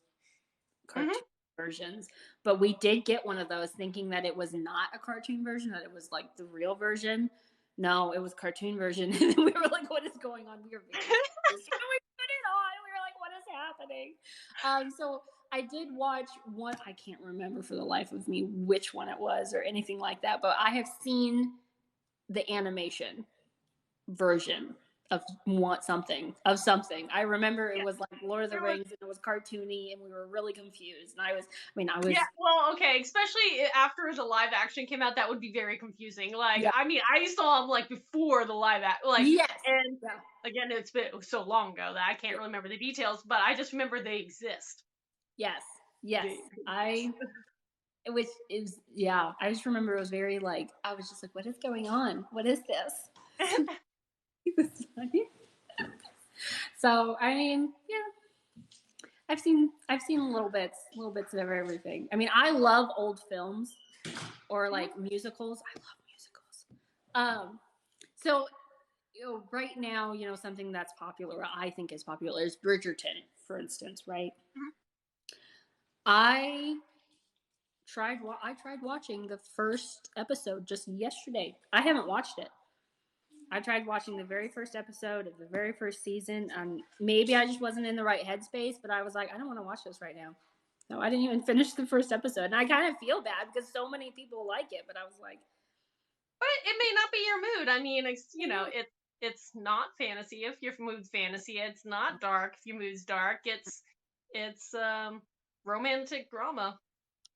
cartoon versions. But we did get one of those thinking that it was not a cartoon version, that it was like the real version. No, it was cartoon version. And we were like, what is going on? We were very we put it on. We were like, what is happening? So I did watch one. I can't remember for the life of me which one it was or anything like that, but I have seen the animation version of something. I remember it was like Lord of the Rings, and it was cartoony, and we were really confused. And I was. Yeah, well, okay, especially after the live action came out, that would be very confusing. Like, I mean, I saw them like before the live action, like, and again, it's been so long ago that I can't really remember the details, but I just remember they exist. Yes. I just remember it was very like, I was just like, what is going on? What is this? It was funny. So, I mean, I've seen little bits of everything. I mean, I love old films or like musicals. I love musicals. So, right now, something that's popular, I think is popular, is Bridgerton, for instance, right? Mm-hmm. I tried watching the first episode just yesterday. I haven't watched it. I tried watching the very first episode of the very first season. Maybe I just wasn't in the right headspace, but I was like, I don't want to watch this right now. No, I didn't even finish the first episode. And I kind of feel bad because so many people like it, but I was like. But it may not be your mood. I mean, it's not fantasy if your mood's fantasy. It's not dark if your mood's dark. It's romantic drama.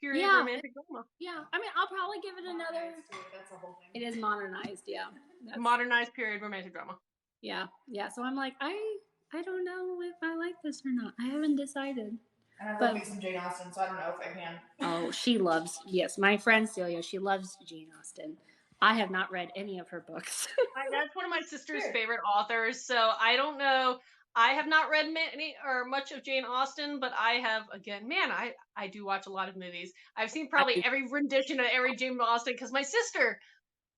Period romantic drama. Yeah, I mean, I'll probably give it another. That's the whole thing. It is modernized, yeah. Modernized period romantic drama. Yeah. So I'm like, I don't know if I like this or not. I haven't decided. And I love me some Jane Austen, so I don't know if I can. Oh, she loves. Yes, my friend Celia, she loves Jane Austen. I have not read any of her books. That's one of my sister's favorite authors, so I don't know. I have not read many or much of Jane Austen, but I have, again, I do watch a lot of movies. I've seen probably every rendition of every Jane Austen because my sister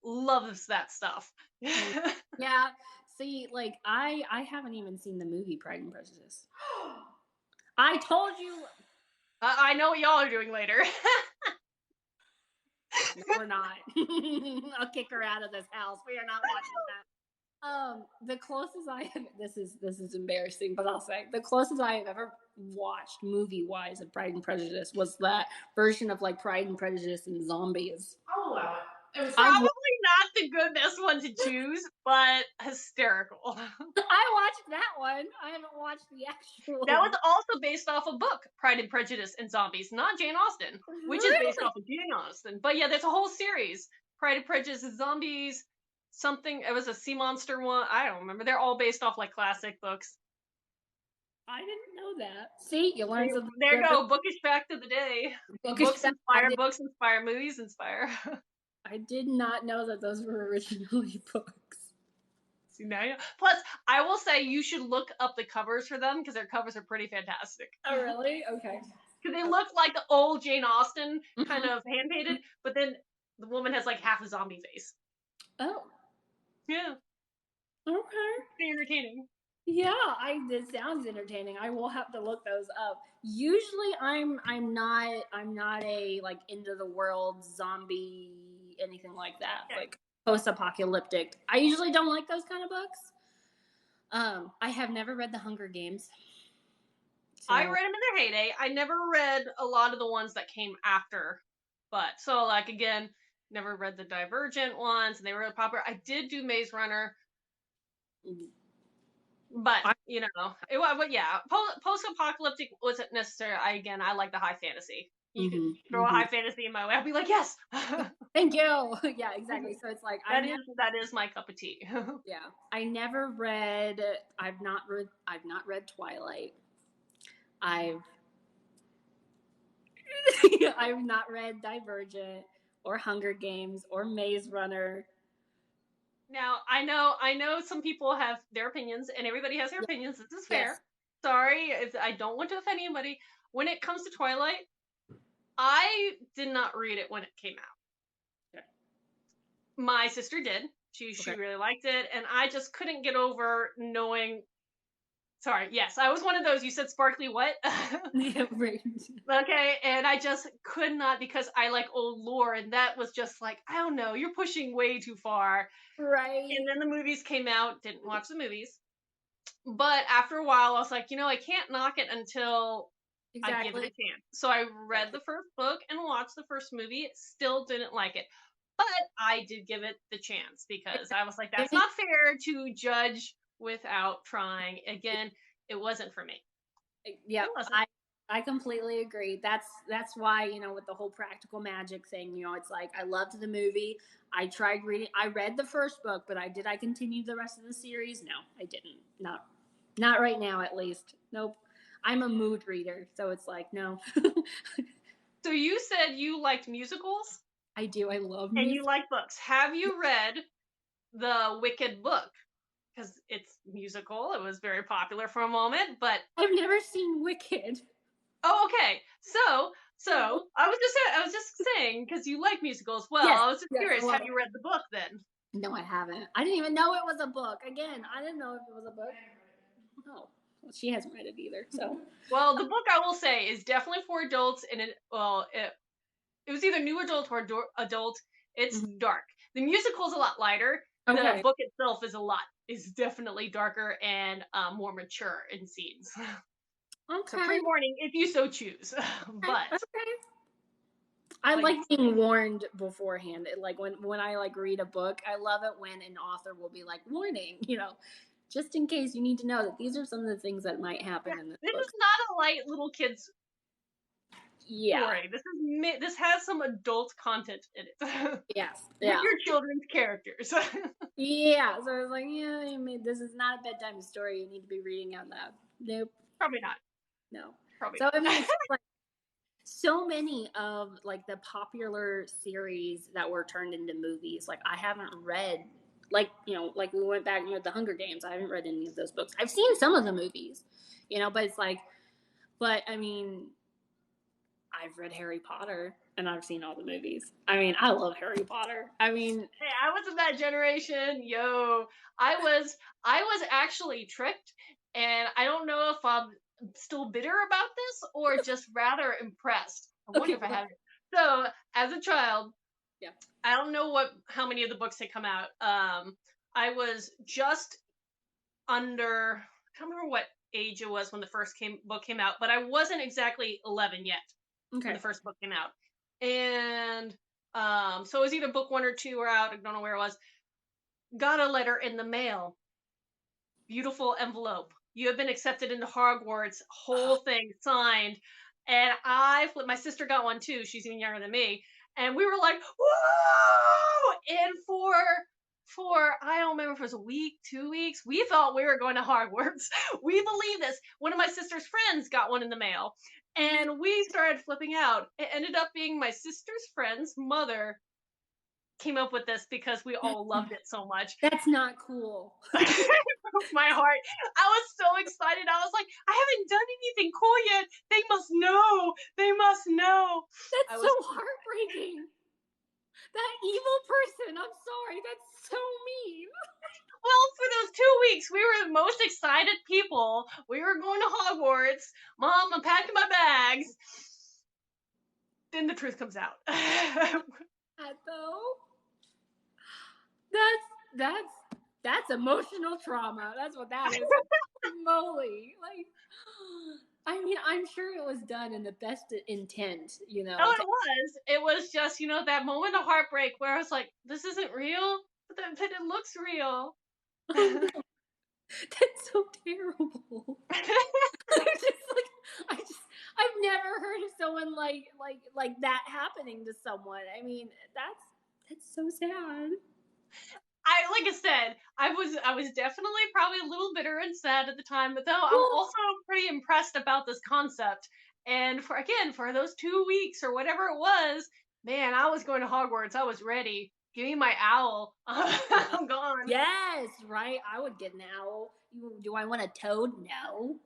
loves that stuff. Yeah. See, like, I haven't even seen the movie Pride and Prejudice. I told you. I know what y'all are doing later. No, we're not. I'll kick her out of this house. We are not watching that. The closest I have, this is embarrassing, but I'll say the closest I have ever watched movie-wise of Pride and Prejudice was that version of like Pride and Prejudice and Zombies. I'll allow it. It was probably not the best one to choose, but hysterical. I watched that one. I haven't watched the actual. That was also based off a book, Pride and Prejudice and Zombies, not Jane Austen, which is based off of Jane Austen. But yeah, there's a whole series, Pride and Prejudice and Zombies. Something, it was a sea monster one. I don't remember. They're all based off like classic books. I didn't know that. See, you learned something. There you go. Bookish fact of the day. Books inspire, movies inspire. I did not know that those were originally books. See, now you know. Plus, I will say you should look up the covers for them because their covers are pretty fantastic. Oh, really? Okay. Because they look like the old Jane Austen, kind of hand-painted, but then the woman has like half a zombie face. Oh. Yeah. Okay. Pretty entertaining. Yeah, this sounds entertaining. I will have to look those up. Usually I'm not a like end of the world zombie anything like that. Okay. Like post-apocalyptic. I usually don't like those kind of books. I have never read The Hunger Games. So. I read them in their heyday. I never read a lot of the ones that came after. But so like again, never read the Divergent ones, and they were really popular. I did do Maze Runner, but you know, but yeah, post-apocalyptic wasn't necessary. I like the high fantasy. You could throw a high fantasy in my way, I'll be like, yes. Thank you. Yeah, exactly. So it's like that is my cup of tea. Yeah, I never read. I've not read Twilight. I've not read Divergent or Hunger Games or Maze Runner. Now, I know some people have their opinions, and everybody has their opinions. This is fair. Yes. Sorry, I don't want to offend anybody. When it comes to Twilight, I did not read it when it came out. Okay. My sister did. She really liked it, and I just couldn't get over knowing. Sorry, yes, I was one of those. You said sparkly what? Yeah, right. Okay, and I just could not, because I like old lore, and that was just like, I don't know, you're pushing way too far. Right. And then the movies came out, didn't watch the movies. But after a while, I was like, I can't knock it until I give it a chance. So I read the first book and watched the first movie. Still didn't like it. But I did give it the chance, because I was like, that's not fair to judge without trying. Again, it wasn't for me. Yeah, I completely agree. That's why, with the whole practical magic thing, it's like, I loved the movie. I tried reading. I read the first book, but I continue the rest of the series? No, I didn't. Not right now, at least. Nope. I'm a mood reader, so it's like, no. So you said you liked musicals? I do. I love musicals. And you like books. Have you read the Wicked book? Because it's musical. It was very popular for a moment, but I've never seen Wicked. Oh, okay. So I was just saying, because you like musicals. Well, yes, I was just curious. Have you read the book then? No, I haven't. I didn't even know it was a book. Again, I didn't know if it was a book. Oh, well, she hasn't read it either. So, well, the book, I will say, is definitely for adults, and it was either new adult or adult. It's dark. The musical is a lot lighter. Okay. The book itself is definitely darker and more mature in scenes. Okay. So pre-warning if you so choose. But okay. I like being warned beforehand. Like when I read a book, I love it when an author will be like, warning, just in case you need to know that these are some of the things that might happen in this book. This is not a light little kid's story. This has some adult content in it. Yes. With your children's characters. Yeah. So I was like, this is not a bedtime story you need to be reading out loud. Nope. Probably not. No. Probably so, not. It's like so many of the popular series that were turned into movies, I haven't read, we went back with the Hunger Games. I haven't read any of those books. I've seen some of the movies, but it's I mean, I've read Harry Potter and I've seen all the movies. I mean, I love Harry Potter. I mean, hey, I was in that generation. Yo, I was actually tricked, and I don't know if I'm still bitter about this or just rather impressed. I wonder if I have it. So, as a child, I don't know how many of the books had come out. I was just under, I don't remember what age it was when the first book came out, but I wasn't exactly 11 yet when the first book came out. And so it was either book 1 or 2 were out. I don't know where it was. Got a letter in the mail. Beautiful envelope. You have been accepted into Hogwarts. Whole thing signed. And I flipped. My sister got one too. She's even younger than me. And we were like, whoa! And for I don't remember if it was a week, 2 weeks, we thought we were going to Hogwarts. We believe this. One of my sister's friends got one in the mail. And we started flipping out. It ended up being my sister's friend's mother came up with this because we all loved it so much. That's not cool. My heart. I was so excited. I was like, I haven't done anything cool yet. They must know. They must know. That's so heartbreaking. That evil person. I'm sorry. That's so mean. Well, for those 2 weeks, we were the most excited people. We were going to Hogwarts. Mom, I'm packing my bags. Then the truth comes out. That's emotional trauma. That's what that is. Moly. I mean, I'm sure it was done in the best intent, you know. Oh, it was. It was just, that moment of heartbreak where I was like, this isn't real, but it looks real. Oh, no. That's so terrible. I've never heard of someone like that happening to someone. I mean, that's so sad. Like I said, I was definitely probably a little bitter and sad at the time, but though I'm also pretty impressed about this concept. And for those 2 weeks or whatever it was, man, I was going to Hogwarts. I was ready. Give me my owl. I'm gone. Yes, right. I would get an owl. Do I want a toad? No.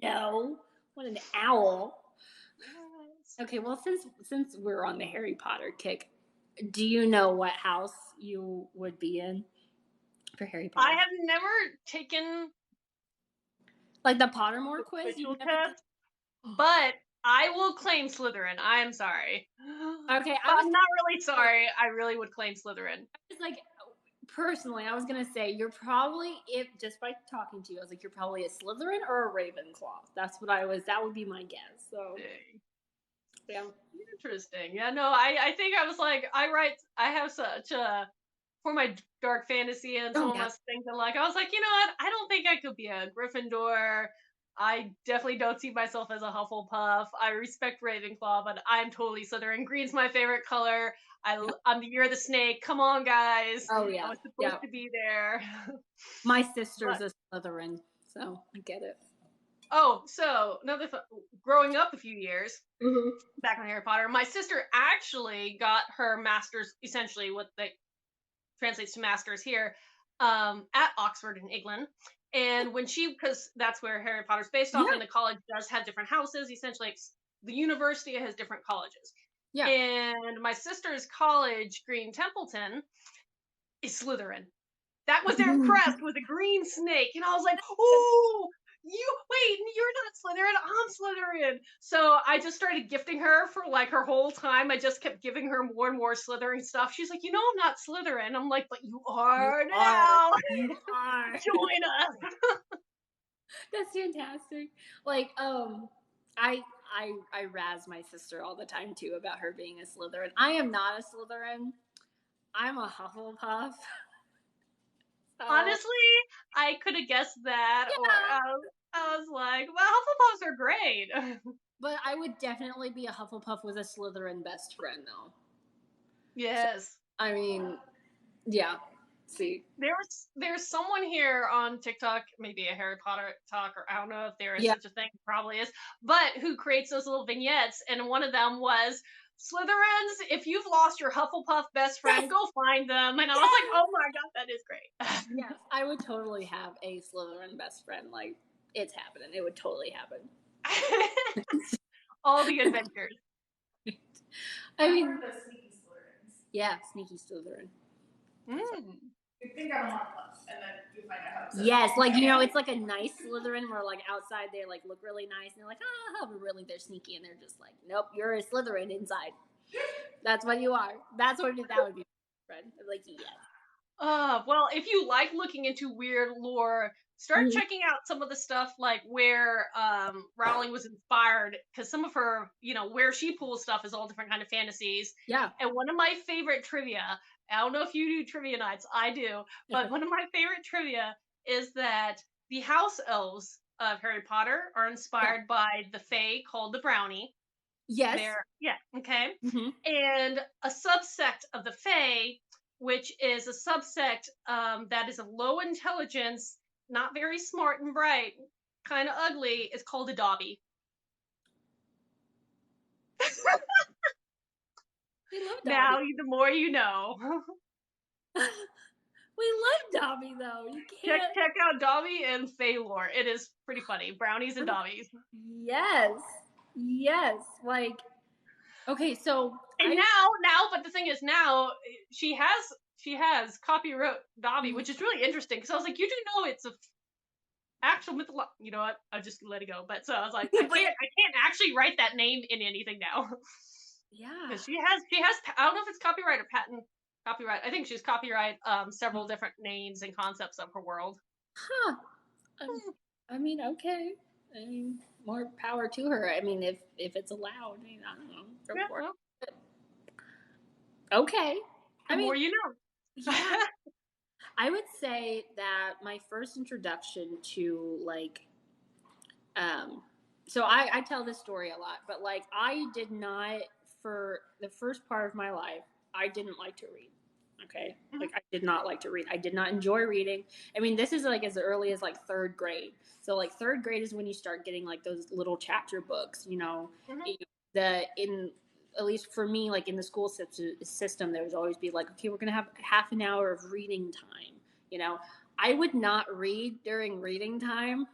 No. I want an owl. Yes. Okay, well, since we're on the Harry Potter kick, do you know what house you would be in for Harry Potter? I have never taken like the Pottermore quiz. But I will claim Slytherin. I am sorry. Okay, I'm not really sorry. I really would claim Slytherin. It's like, personally, I was gonna say you're probably, if just by talking to you, I was like, you're probably a Slytherin or a Ravenclaw. That's what that would be my guess. So, yeah, interesting. Yeah, no, I think I was like, I have such a, for my dark fantasy and some of those things I like. I was like, you know what? I don't think I could be a Gryffindor. I definitely don't see myself as a Hufflepuff. I respect Ravenclaw, but I'm totally Slytherin. Green's my favorite color. I'm the year of the snake. Come on, guys. Oh yeah, I was supposed to be there. My sister's a Slytherin, so I get it. Oh, so another growing up a few years back on Harry Potter, my sister actually got her master's, essentially what they translates to master's here, at Oxford in England. And when because that's where Harry Potter's based off, and the college does have different houses. Essentially, the university has different colleges. Yeah. And my sister's college, Green Templeton, is Slytherin. That was their crest, with a green snake. And I was like, oh, you're not Slytherin, I'm Slytherin. So I just started gifting her for like her whole time. I just kept giving her more and more Slytherin stuff. She's like, I'm not Slytherin. I'm like, but you are now. You are. Join us. That's fantastic. Like, I razz my sister all the time too about her being a Slytherin. I am not a Slytherin. I'm a Hufflepuff. Honestly, I could have guessed that. Yeah. Or I was like, well, Hufflepuffs are great. But I would definitely be a Hufflepuff with a Slytherin best friend, though. Yes. So, I mean, yeah. See, there's someone here on TikTok, maybe a Harry Potter talk, or I don't know if there is such a thing, probably is, but who creates those little vignettes, and one of them was, Slytherins, if you've lost your Hufflepuff best friend, go find them. And I was like, oh my god, that is great. Yes, I would totally have a Slytherin best friend. Like, it's happening. It would totally happen. All the adventures. I mean, the sneaky Slytherins. Yeah, sneaky Slytherin. You think I'm a Hufflepuff, and then you find out how. Yes, like, it's like a nice Slytherin where, like, outside they, like, look really nice, and they're like, but really they're sneaky, and they're just like, nope, you're a Slytherin inside. That's what you are. That would be my friend. I'm like, yes. Well, if you like looking into weird lore, start checking out some of the stuff, like, where Rowling was inspired, because some of her, where she pulls stuff is all different kind of fantasies. Yeah. And one of my favorite trivia, I don't know if you do trivia nights, I do, but one of my favorite trivia is that the house elves of Harry Potter are inspired by the Fae called the Brownie. Yes. Okay. Mm-hmm. And a subsect of the Fae, which is a subsect that is of low intelligence, not very smart and bright, kind of ugly, is called a Dobby. We love Dobby. Now, the more you know. We love Dobby, though. You can't... Check out Dobby and Fae lore. It is pretty funny. Brownies and Dobbies. Yes. Like, okay, so... And but the thing is, now, she has copyright Dobby, which is really interesting, because I was like, you do know it's a actual mythology. You know what? I'll just let it go. But so I was like, I can't actually write that name in anything now. Yeah. Because she has, I don't know if it's copyright or patent copyright. I think she's copyright several different names and concepts of her world. Huh. I mean, okay. I mean, more power to her. I mean, if it's allowed, I don't know. Yeah, well, okay. The more you know. Yeah. I would say that my first introduction to like, so I tell this story a lot, but like I did not, for the first part of my life, I didn't like to read. Okay. Mm-hmm. Like I did not like to read. I did not enjoy reading. I mean, this is like as early as like third grade. So like third grade is when you start getting like those little chapter books, you know, mm-hmm. At least for me, like in the school system, there would always be like, okay, we're going to have half an hour of reading time. You know, I would not read during reading time.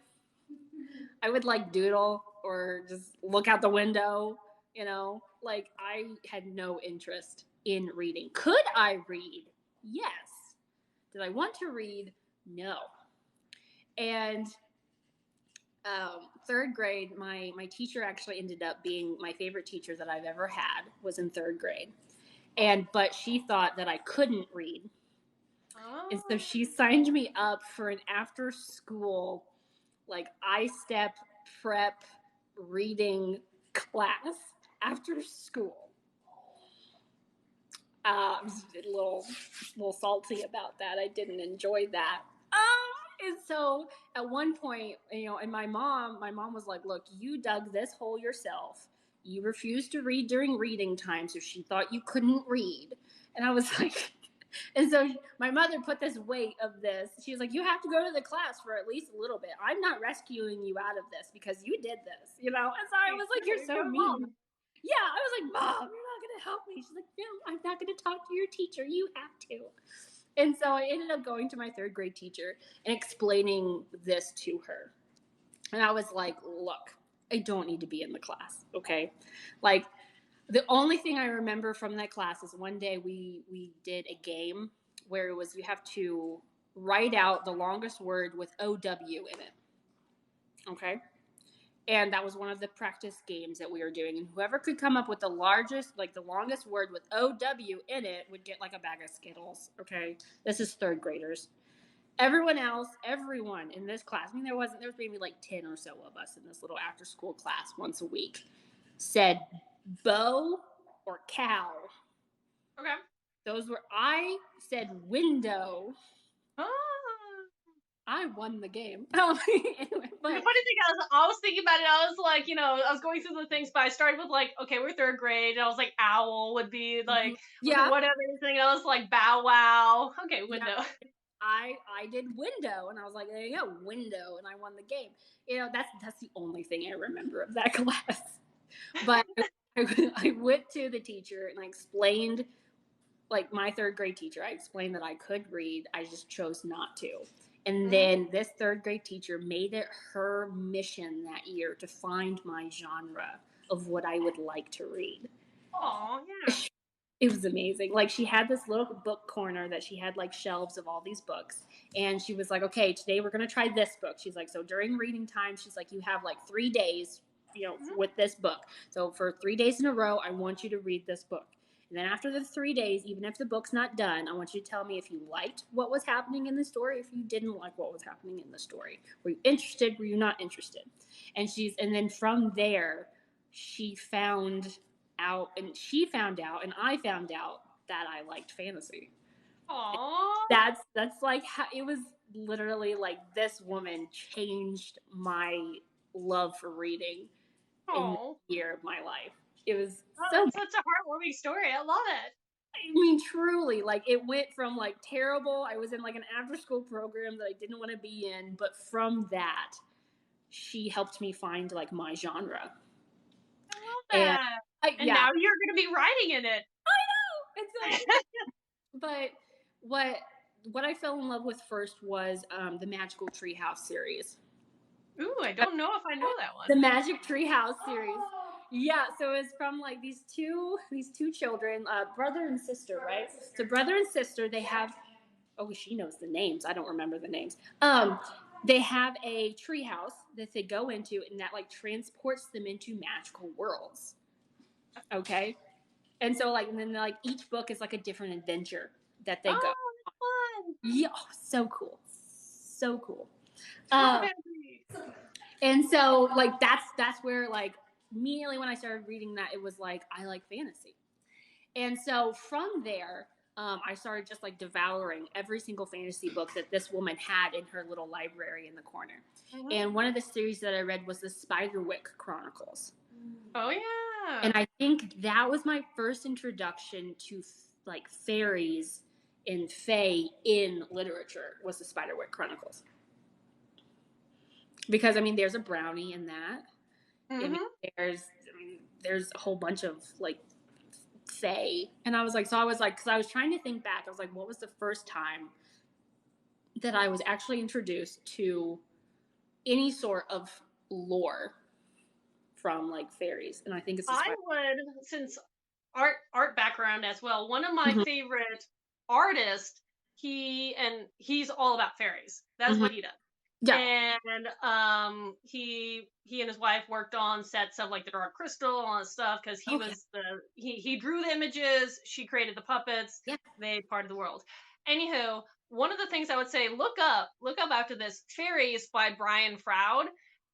I would like doodle or just look out the window, you know, like I had no interest in reading. Could I read? Yes. Did I want to read? No. And third grade, my teacher actually ended up being my favorite teacher that I've ever had, was in third grade. But she thought that I couldn't read. Oh. And so she signed me up for an after school, like I-step prep reading class after school. I was a little salty about that. I didn't enjoy that. And so at one point, you know, and my mom was like, look, you dug this hole yourself. You refused to read during reading time, so she thought you couldn't read. And I was like, and so my mother put this weight of this. She was like, you have to go to the class for at least a little bit. I'm not rescuing you out of this because you did this, you know? And so I was like, you're so mean. Mom. Yeah, I was like, Mom, you're not going to help me. She's like, no, I'm not going to talk to your teacher. You have to. And so I ended up going to my third grade teacher and explaining this to her. And I was like, look, I don't need to be in the class, okay? Like, the only thing I remember from that class is one day we did a game where it was you have to write out the longest word with OW in it, okay? And that was one of the practice games that we were doing. And whoever could come up with the longest word with OW in it would get like a bag of Skittles, okay? This is third graders. Everyone in this class, I mean, there was maybe like 10 or so of us in this little after school class once a week, said bow or cow. Okay. I said window. I won the game. Anyway, but the funny thing I was thinking about it. I was like, you know, I was going through the things, but I started with like, okay, we're third grade, and I was like, owl would be like, what other thing? I was like, bow wow. Okay, window. Yeah. I did window, and I was like, there you go, window, and I won the game. You know, that's the only thing I remember of that class. But I went to the teacher and I explained, like my third grade teacher, I explained that I could read. I just chose not to. And then this third grade teacher made it her mission that year to find my genre of what I would like to read. Oh, yeah. It was amazing. Like she had this little book corner that she had like shelves of all these books. And she was like, okay, today we're going to try this book. She's like, so during reading time, she's like, you have like 3 days, you know, with this book. So for 3 days in a row, I want you to read this book. And then after the 3 days, even if the book's not done, I want you to tell me if you liked what was happening in the story, if you didn't like what was happening in the story. Were you interested? Were you not interested? And then from there, she found out, and I found out that I liked fantasy. Aww. That's like how it was. Literally, like this woman changed my love for reading in the year of my life. It was such a heartwarming story. I love it. I mean, truly, like it went from like terrible. I was in like an after school program that I didn't want to be in, but from that, she helped me find like my genre. I love that. And now you're going to be writing in it. I know. It's but what I fell in love with first was the Magical Treehouse series. Ooh, I don't know if I know that one. The Magic Treehouse series. Yeah, so it's from like these two children, brother and sister, right? So brother and sister, they have, she knows the names. I don't remember the names. They have a treehouse that they go into, and that like transports them into magical worlds. Okay, and so like, and then like each book is like a different adventure that they go. Fun. Yeah, so cool, so cool. And so, like, that's where, like, immediately when I started reading that, it was like, I like fantasy. And so from there, I started just like devouring every single fantasy book that this woman had in her little library in the corner. Mm-hmm. And one of the series that I read was the Spiderwick Chronicles. Oh, yeah. And I think that was my first introduction to like fairies and fae in literature, was the Spiderwick Chronicles. Because, I mean, there's a Brownie in that. Mm-hmm. I mean, there's a whole bunch of like fae. And I was like, because I was trying to think back. I was like, what was the first time that I was actually introduced to any sort of lore from like fairies? And I think it's since art background as well, one of my favorite artists, he's all about fairies. That's what he does. Yeah. And he and his wife worked on sets of like the Dark Crystal and all that stuff, because he drew the images, she created the puppets, they part of the world. Anywho, one of the things I would say, look up after this, Fairies by Brian Froud.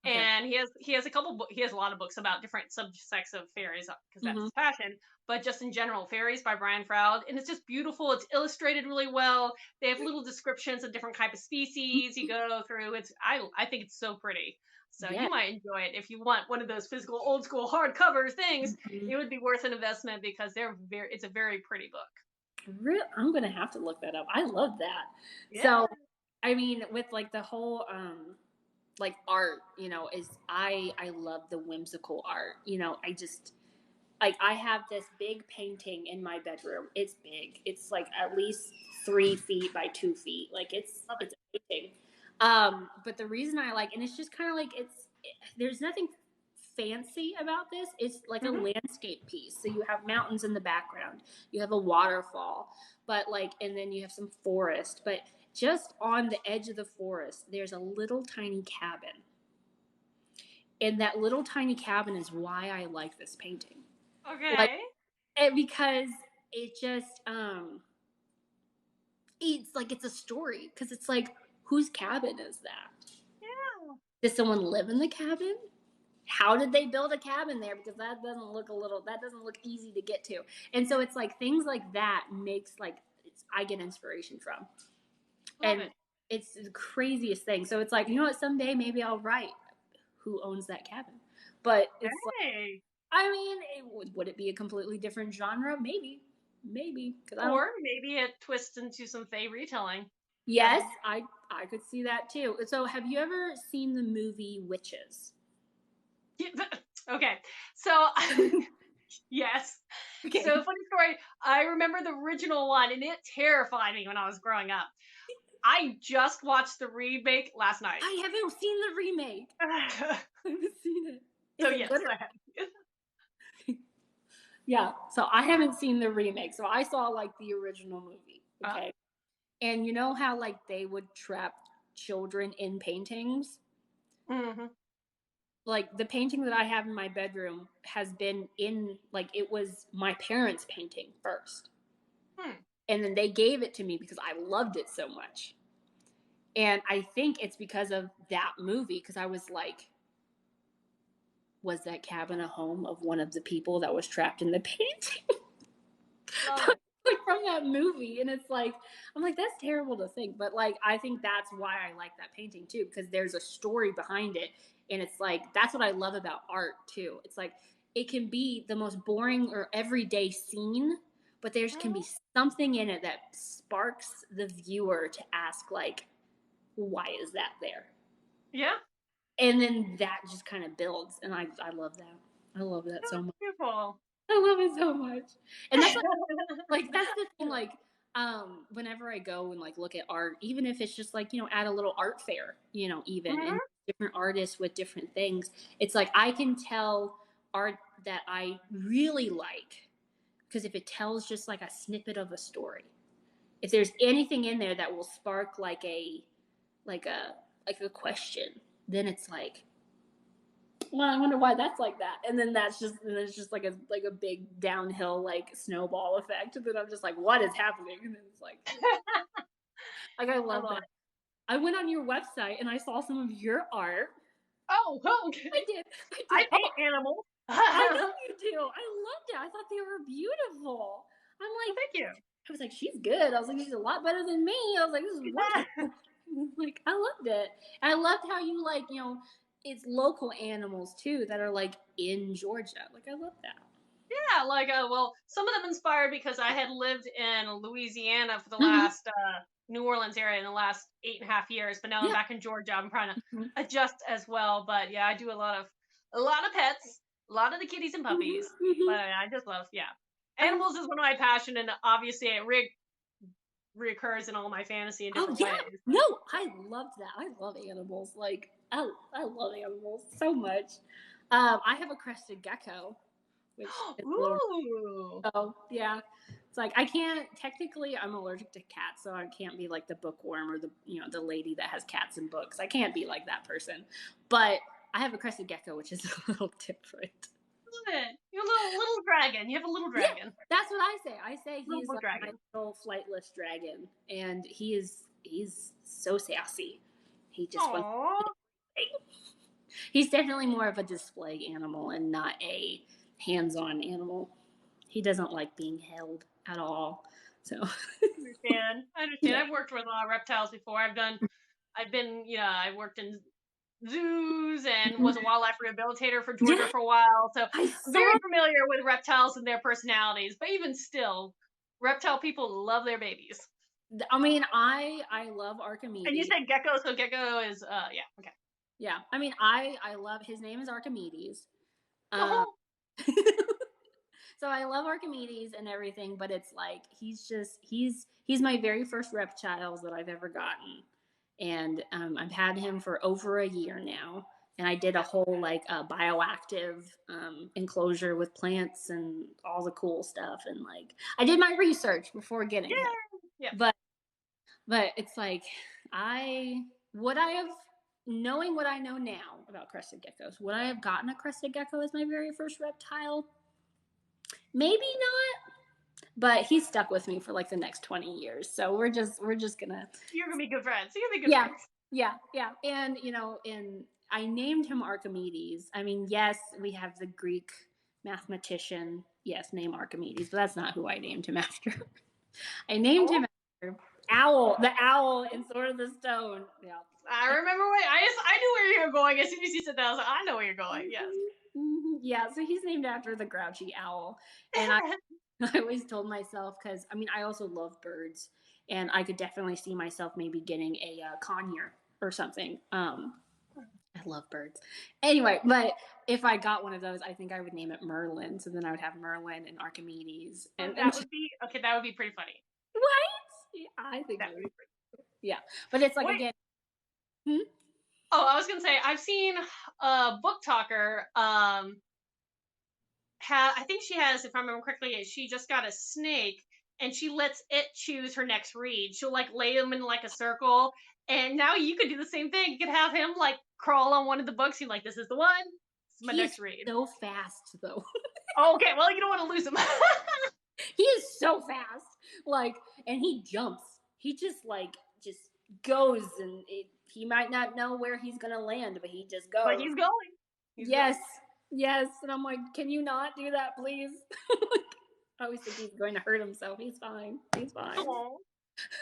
Okay. And he has a lot of books about different subsects of fairies, because that's his passion. But just in general, Fairies by Brian Froud, and it's just beautiful. It's illustrated really well. They have little descriptions of different type of species you go through. I think it's so pretty. So you might enjoy it if you want one of those physical old school hardcover things. It would be worth an investment, because it's a very pretty book. I'm gonna have to look that up. I love that. Yeah. So, I mean, with like the whole like art, you know, I love the whimsical art. You know, I have this big painting in my bedroom. It's big. It's like at least 3 feet by 2 feet. Like it's a painting. But the reason I like, and it's just kind of like, there's nothing fancy about this. It's like a landscape piece. So you have mountains in the background. You have a waterfall, and then you have some forest, but just on the edge of the forest, there's a little tiny cabin. And that little tiny cabin is why I like this painting. Okay. Because it just, it's a story. Because it's like, whose cabin is that? Yeah. Did someone live in the cabin? How did they build a cabin there? Because that doesn't look easy to get to. And so it's like things like that I get inspiration from. It's the craziest thing. So it's like, you know what, someday maybe I'll write who owns that cabin. But it's like, I mean, would it be a completely different genre? Maybe. Or maybe it twists into some fae retelling. Yes, I could see that too. So have you ever seen the movie Witches? Okay. So, yes. Okay. So, funny story. I remember the original one, and it terrified me when I was growing up. I just watched the remake last night. I haven't seen the remake. I haven't seen it. So yes, I have. Yeah, so I haven't seen the remake. So I saw like the original movie. Okay. And you know how like they would trap children in paintings? Mm-hmm. Like the painting that I have in my bedroom has been it was my parents' painting first. And then they gave it to me because I loved it so much. And I think it's because of that movie, because I was like, was that cabin a home of one of the people that was trapped in the painting? Like from that movie. And it's like, I'm like, that's terrible to think. But like, I think that's why I like that painting too, because there's a story behind it. And it's like, that's what I love about art too. It's like, it can be the most boring or everyday scene, but there can be something in it that sparks the viewer to ask like, why is that there? Yeah. And then that just kind of builds. And I love that. I love that so much. Beautiful. I love it so much. And that's like that's the thing, like, whenever I go and like look at art, even if it's just like, you know, at a little art fair, you know, even and different artists with different things, it's like I can tell art that I really like, because if it tells just like a snippet of a story, if there's anything in there that will spark like a question, then it's like, well, I wonder why that's like that. And then it's just like a big downhill like snowball effect. And then I'm just like, what is happening? And then it's like, I love that. I went on your website and I saw some of your art. Oh, okay. I did. I hate animals. I know you do. I loved it. I thought they were beautiful. I'm like, thank you. I was like, she's good. I was like, she's a lot better than me. I was like, this is wonderful. Like, I loved it. And I loved how you like, you know, it's local animals too that are like in Georgia. Like, I love that. Yeah, like, well, some of them inspired because I had lived in Louisiana for the last, New Orleans area in the last 8.5 years, but now I'm back in Georgia. I'm trying to adjust as well. But yeah, I do a lot of pets, a lot of the kitties and puppies. But I just love, animals is one of my passion, and obviously it reoccurs in all my fantasy in different ways. No, I loved that. I love animals. Like, I love animals so much. I have a crested gecko. Which is Ooh. So yeah, it's like I can't technically. I'm allergic to cats, so I can't be like the bookworm or the lady that has cats and books. I can't be like that person. But I have a crested gecko, which is a little different. Love it. You're a little dragon. You have a little dragon. Yeah, that's what I say. I say he's like my little flightless dragon, and he's so sassy. He just wants. He's definitely more of a display animal and not a hands-on animal. He doesn't like being held at all. So I understand. Yeah. I've worked with a lot of reptiles before. I worked in zoos and was a wildlife rehabilitator for Georgia for a while. So I'm very familiar with reptiles and their personalities. But even still, reptile people love their babies. I mean, I love Archimedes. And you said gecko, so gecko is okay. Yeah. I mean, I love his name is Archimedes. So I love Archimedes and everything, but it's like he's my very first reptile that I've ever gotten, and I've had him for over a year now, and I did a whole like bioactive enclosure with plants and all the cool stuff, and like I did my research before getting him. Yeah. But it's like knowing what I know now about crested geckos, would I have gotten a crested gecko as my very first reptile? Maybe not, but he's stuck with me for like the next 20 years. So we're just gonna. You're gonna be good friends. You're gonna be good friends. Yeah. And I named him Archimedes. I mean, yes, we have the Greek mathematician, named Archimedes, but that's not who I named him after. I named him after the owl in Sword of the Stone. Yeah. I remember I knew where you were going as soon as you said that. I was like, I know where you're going. Yes. Yeah, so he's named after the grouchy owl. And I always told myself, because, I mean, I also love birds, and I could definitely see myself maybe getting a conure or something. I love birds. Anyway, but if I got one of those, I think I would name it Merlin. So then I would have Merlin and Archimedes. And that would be pretty funny. What? Yeah, I think that would be pretty cool. Yeah, but it's like, again. Oh, I was gonna say I've seen Book Talker. I think she has, if I remember correctly, she just got a snake and she lets it choose her next read. She'll like lay them in like a circle, and now you could do the same thing. You could have him like crawl on one of the books. You're like, this is the one. This is my next read. So fast though. Okay, well you don't want to lose him. He is so fast, like, and he jumps. He just goes, and he might not know where he's gonna land, but he just goes. But he's going. Yes, and I'm like, can you not do that, please? I always think he's going to hurt himself. He's fine. Well,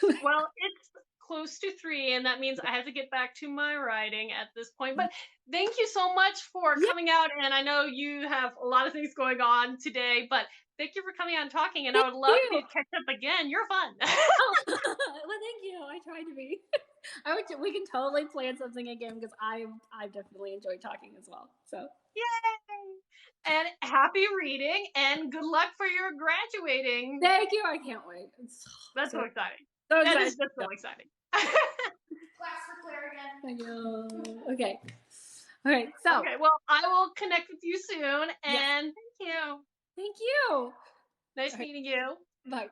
it's close to 3, and that means I have to get back to my writing at this point. But thank you so much for coming out, and I know you have a lot of things going on today, but thank you for coming out and talking, and I would love to catch up again. You're fun. Well, thank you. I tried to be. We can totally plan something again, because I've definitely enjoyed talking as well. So yay! And happy reading, and good luck for your graduating. Thank you. I can't wait. That's so exciting. That's so exciting. Class for Claire again. Thank you. Okay. So. Okay. Well, I will connect with you soon, and thank you. Thank you. Nice meeting you. Bye.